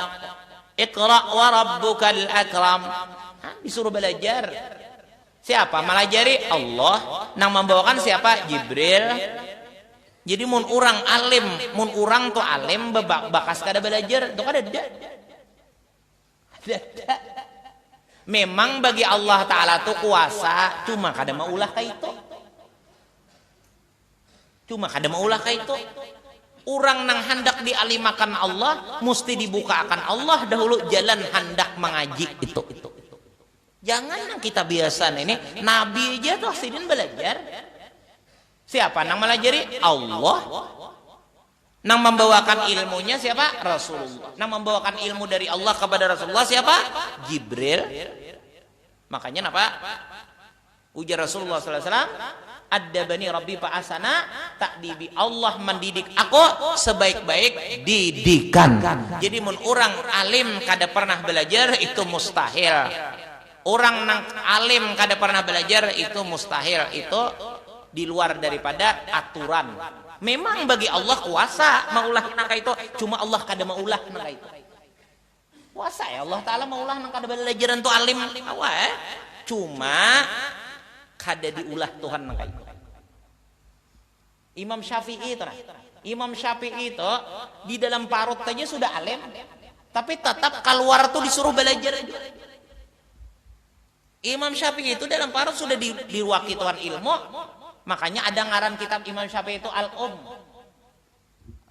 Iqra wa rabbukal akram. Disuruh belajar. Siapa melajari? Allah. Nang membawakan siapa? Jibril. Jadi mun orang alim, mun orang tuh alim bakas kada belajar, tuh kada ada. Memang bagi Allah Ta'ala tuh kuasa, cuma kada mau ulah kayak itu. Cuma kada mau ulah kayak itu. Orang nang hendak dialimakan Allah, mesti dibukakan Allah dahulu jalan hendak mengaji itu. Jangan nang kita biasa ini, Nabi aja tuh sidin belajar. Siapa nang melajari? Allah. Nang membawakan ilmunya siapa? Rasulullah. Nang membawakan ilmu dari Allah kepada Rasulullah siapa? Jibril. Makanya apa? Ujar Rasulullah sallallahu alaihi wasallam, "Addabani Rabbi fa asana ta'dibi." Allah mendidik aku sebaik-baik didikan. Jadi mun orang alim kada pernah belajar itu mustahil. Orang nang alim kada pernah belajar itu mustahil. Itu di luar daripada aturan. Memang bagi Allah kuasa maulah nangka itu, cuma Allah kada maulah nangka itu. Kuasa ya Allah Ta'ala maulah nangka kada belajar tu alim cuma kada diulah Tuhan nangka itu. Imam Syafi'i itu Imam Syafi'i itu di dalam parut saja sudah alim, tapi tetap keluar tuh disuruh belajar aja. Imam Syafi'i itu dalam parut sudah diwaki Tuhan ilmu. Makanya ada ngaran kitab Imam Syafi'i itu Al-Um.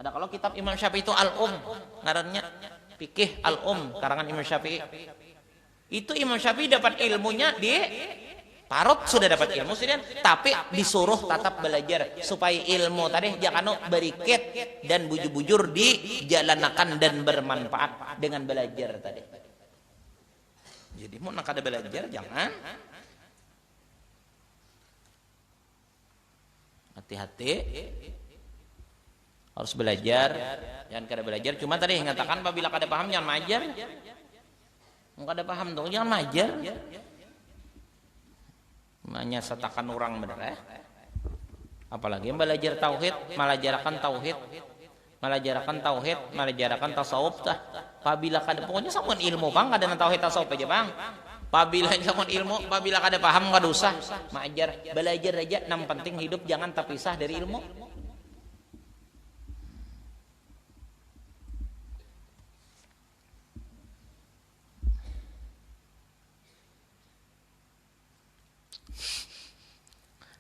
Ada kalau kitab Imam Syafi'i itu Al-Um, ngarannya Fikih Al-Um, karangan Imam Syafi'i. Itu Imam Syafi'i dapat ilmunya di parut sudah dapat ilmu sudah, tapi disuruh tetap belajar supaya ilmu tadi jangan beriket dan bujur-bujur dijalankan dan bermanfaat dengan belajar tadi. Jadi mau nak ada belajar jangan hati-hati, harus belajar, jangan kada belajar. Cuma tadi mengatakan apabila kada paham jangan majar, kada paham dong jangan majar. Hanya satakan orang bener apalagi yang belajar tauhid, malah jarakan tauhid, malah jarakan tasawuf tah. Apabila kada pokoknya sampun ilmu bang kada tauhid tasawuf aja bang. Apabila sampun ilmu, apabila kada paham kada usah majar, belajar aja. Yang penting hidup jangan terpisah dari ilmu.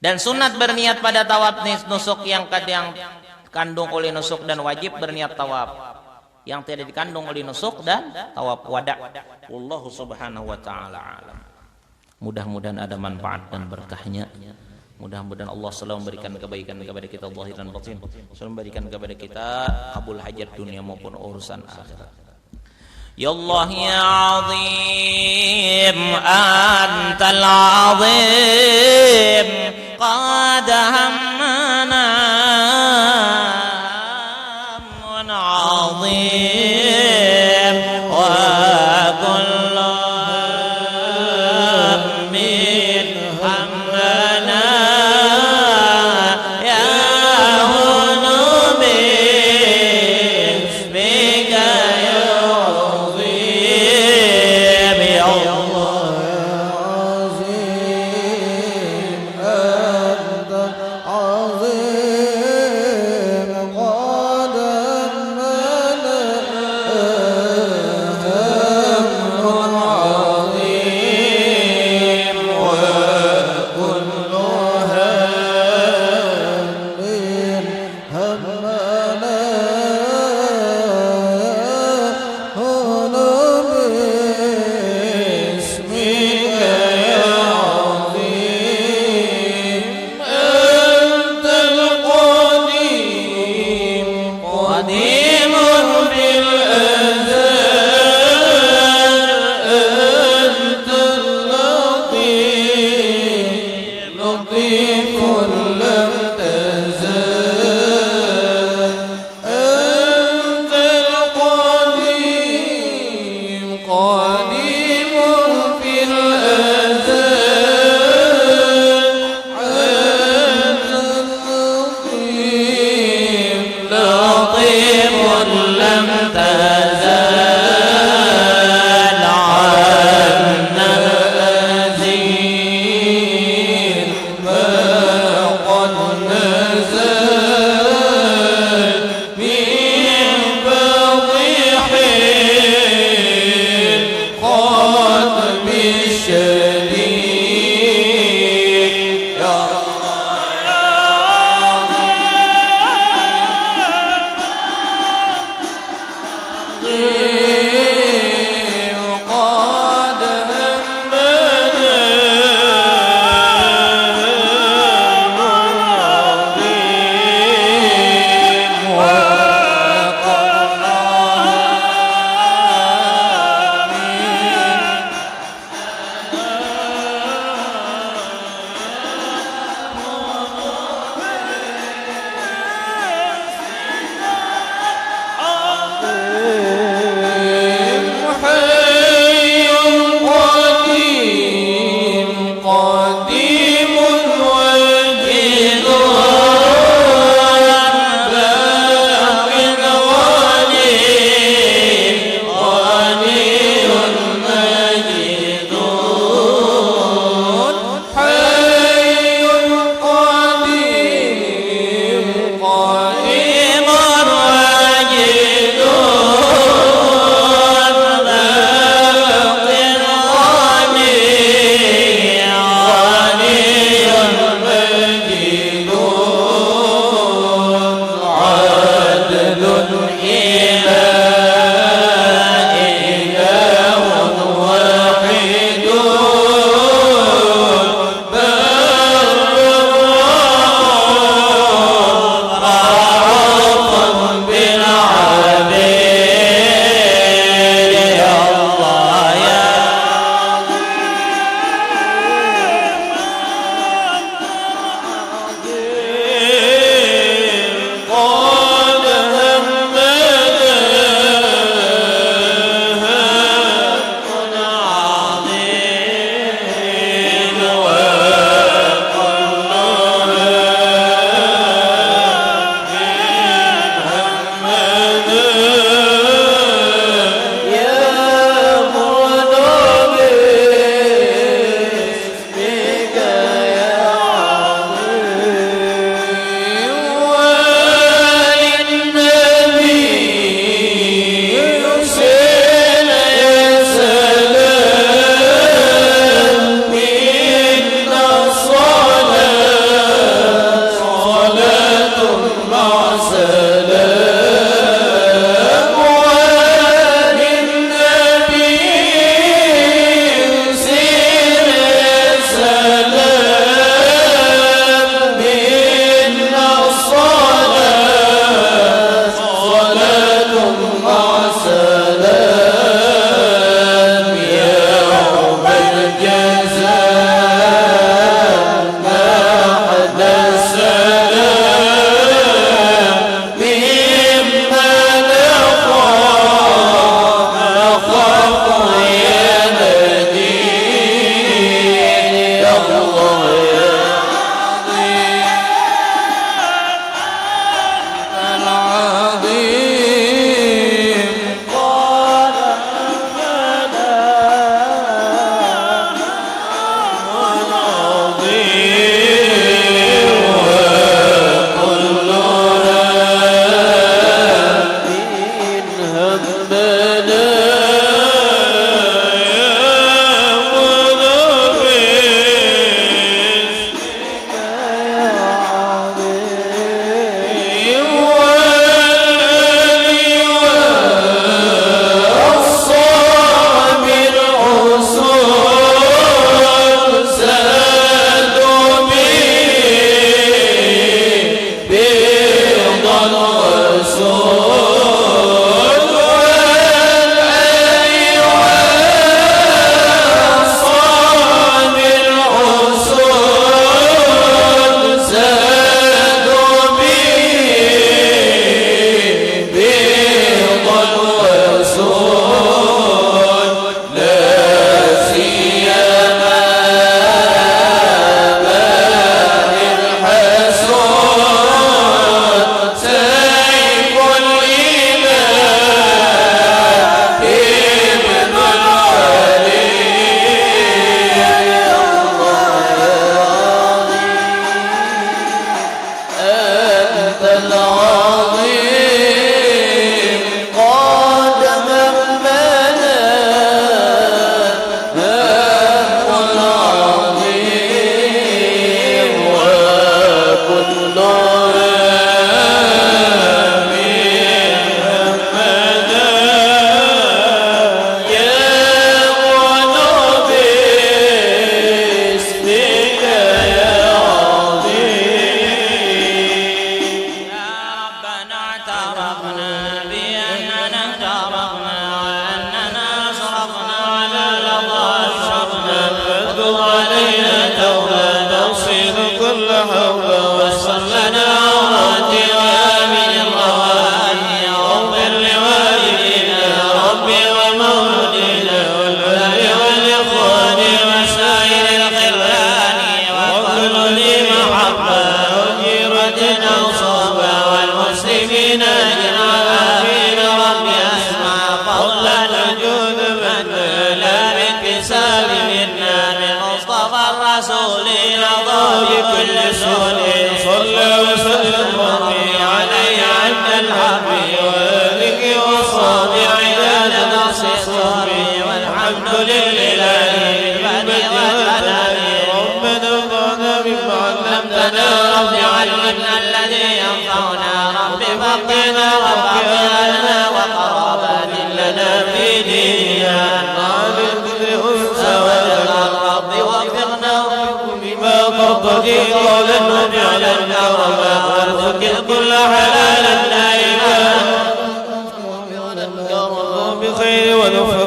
Dan sunat berniat pada tawaf nusuk yang kandung oleh nusuk dan wajib berniat tawaf yang tidak dikandung oleh nusuk dan tawaf wada. Wallahu subhanahu wa ta'ala alam. Mudah-mudahan ada manfaat dan berkahnya. Mudah-mudahan Allah selalu memberikan kebaikan kepada kita zahir dan batin. Selalu memberikan kepada kita kabul hajat dunia maupun urusan akhirat. Ya Allah ya azim antal azim qad hammana wa azim wa kullu min hammana ya hunubi bika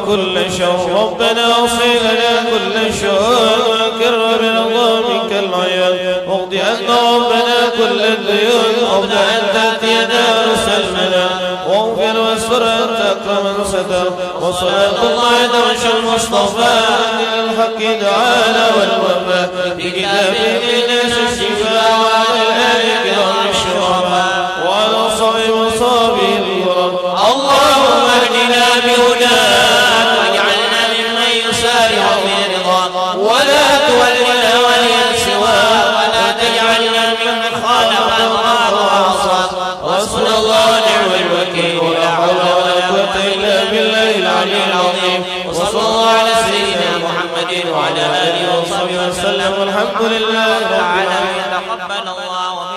كل شر ربنا اغفر لنا كل شر وكر برضا منك العيان واقض عنا ربنا كل الديون قبل ان تاتينا رسلنا واغفر واستر انت اكرم من ستر وصلاه الله درش المصطفى الحق دعانا والوفاء بكتابه للناس الشفاء وعلى الاله كرام الشرفاء وعلى صحبه وصحبه الكرام اللهم اهدنا بهداك واجعلنا ممن يسارع في رضاك ولا تولنا وليا سواك ولا تجعلنا ممن خالف امرك وعصاك وحسبنا الله ونعم الوكيل ولا حول ولا قوه الا بالله العلي العظيم وصلى الله على سيدنا محمد وعلى اله وصحبه وسلم والحمد لله رب العالمين. تقبل الله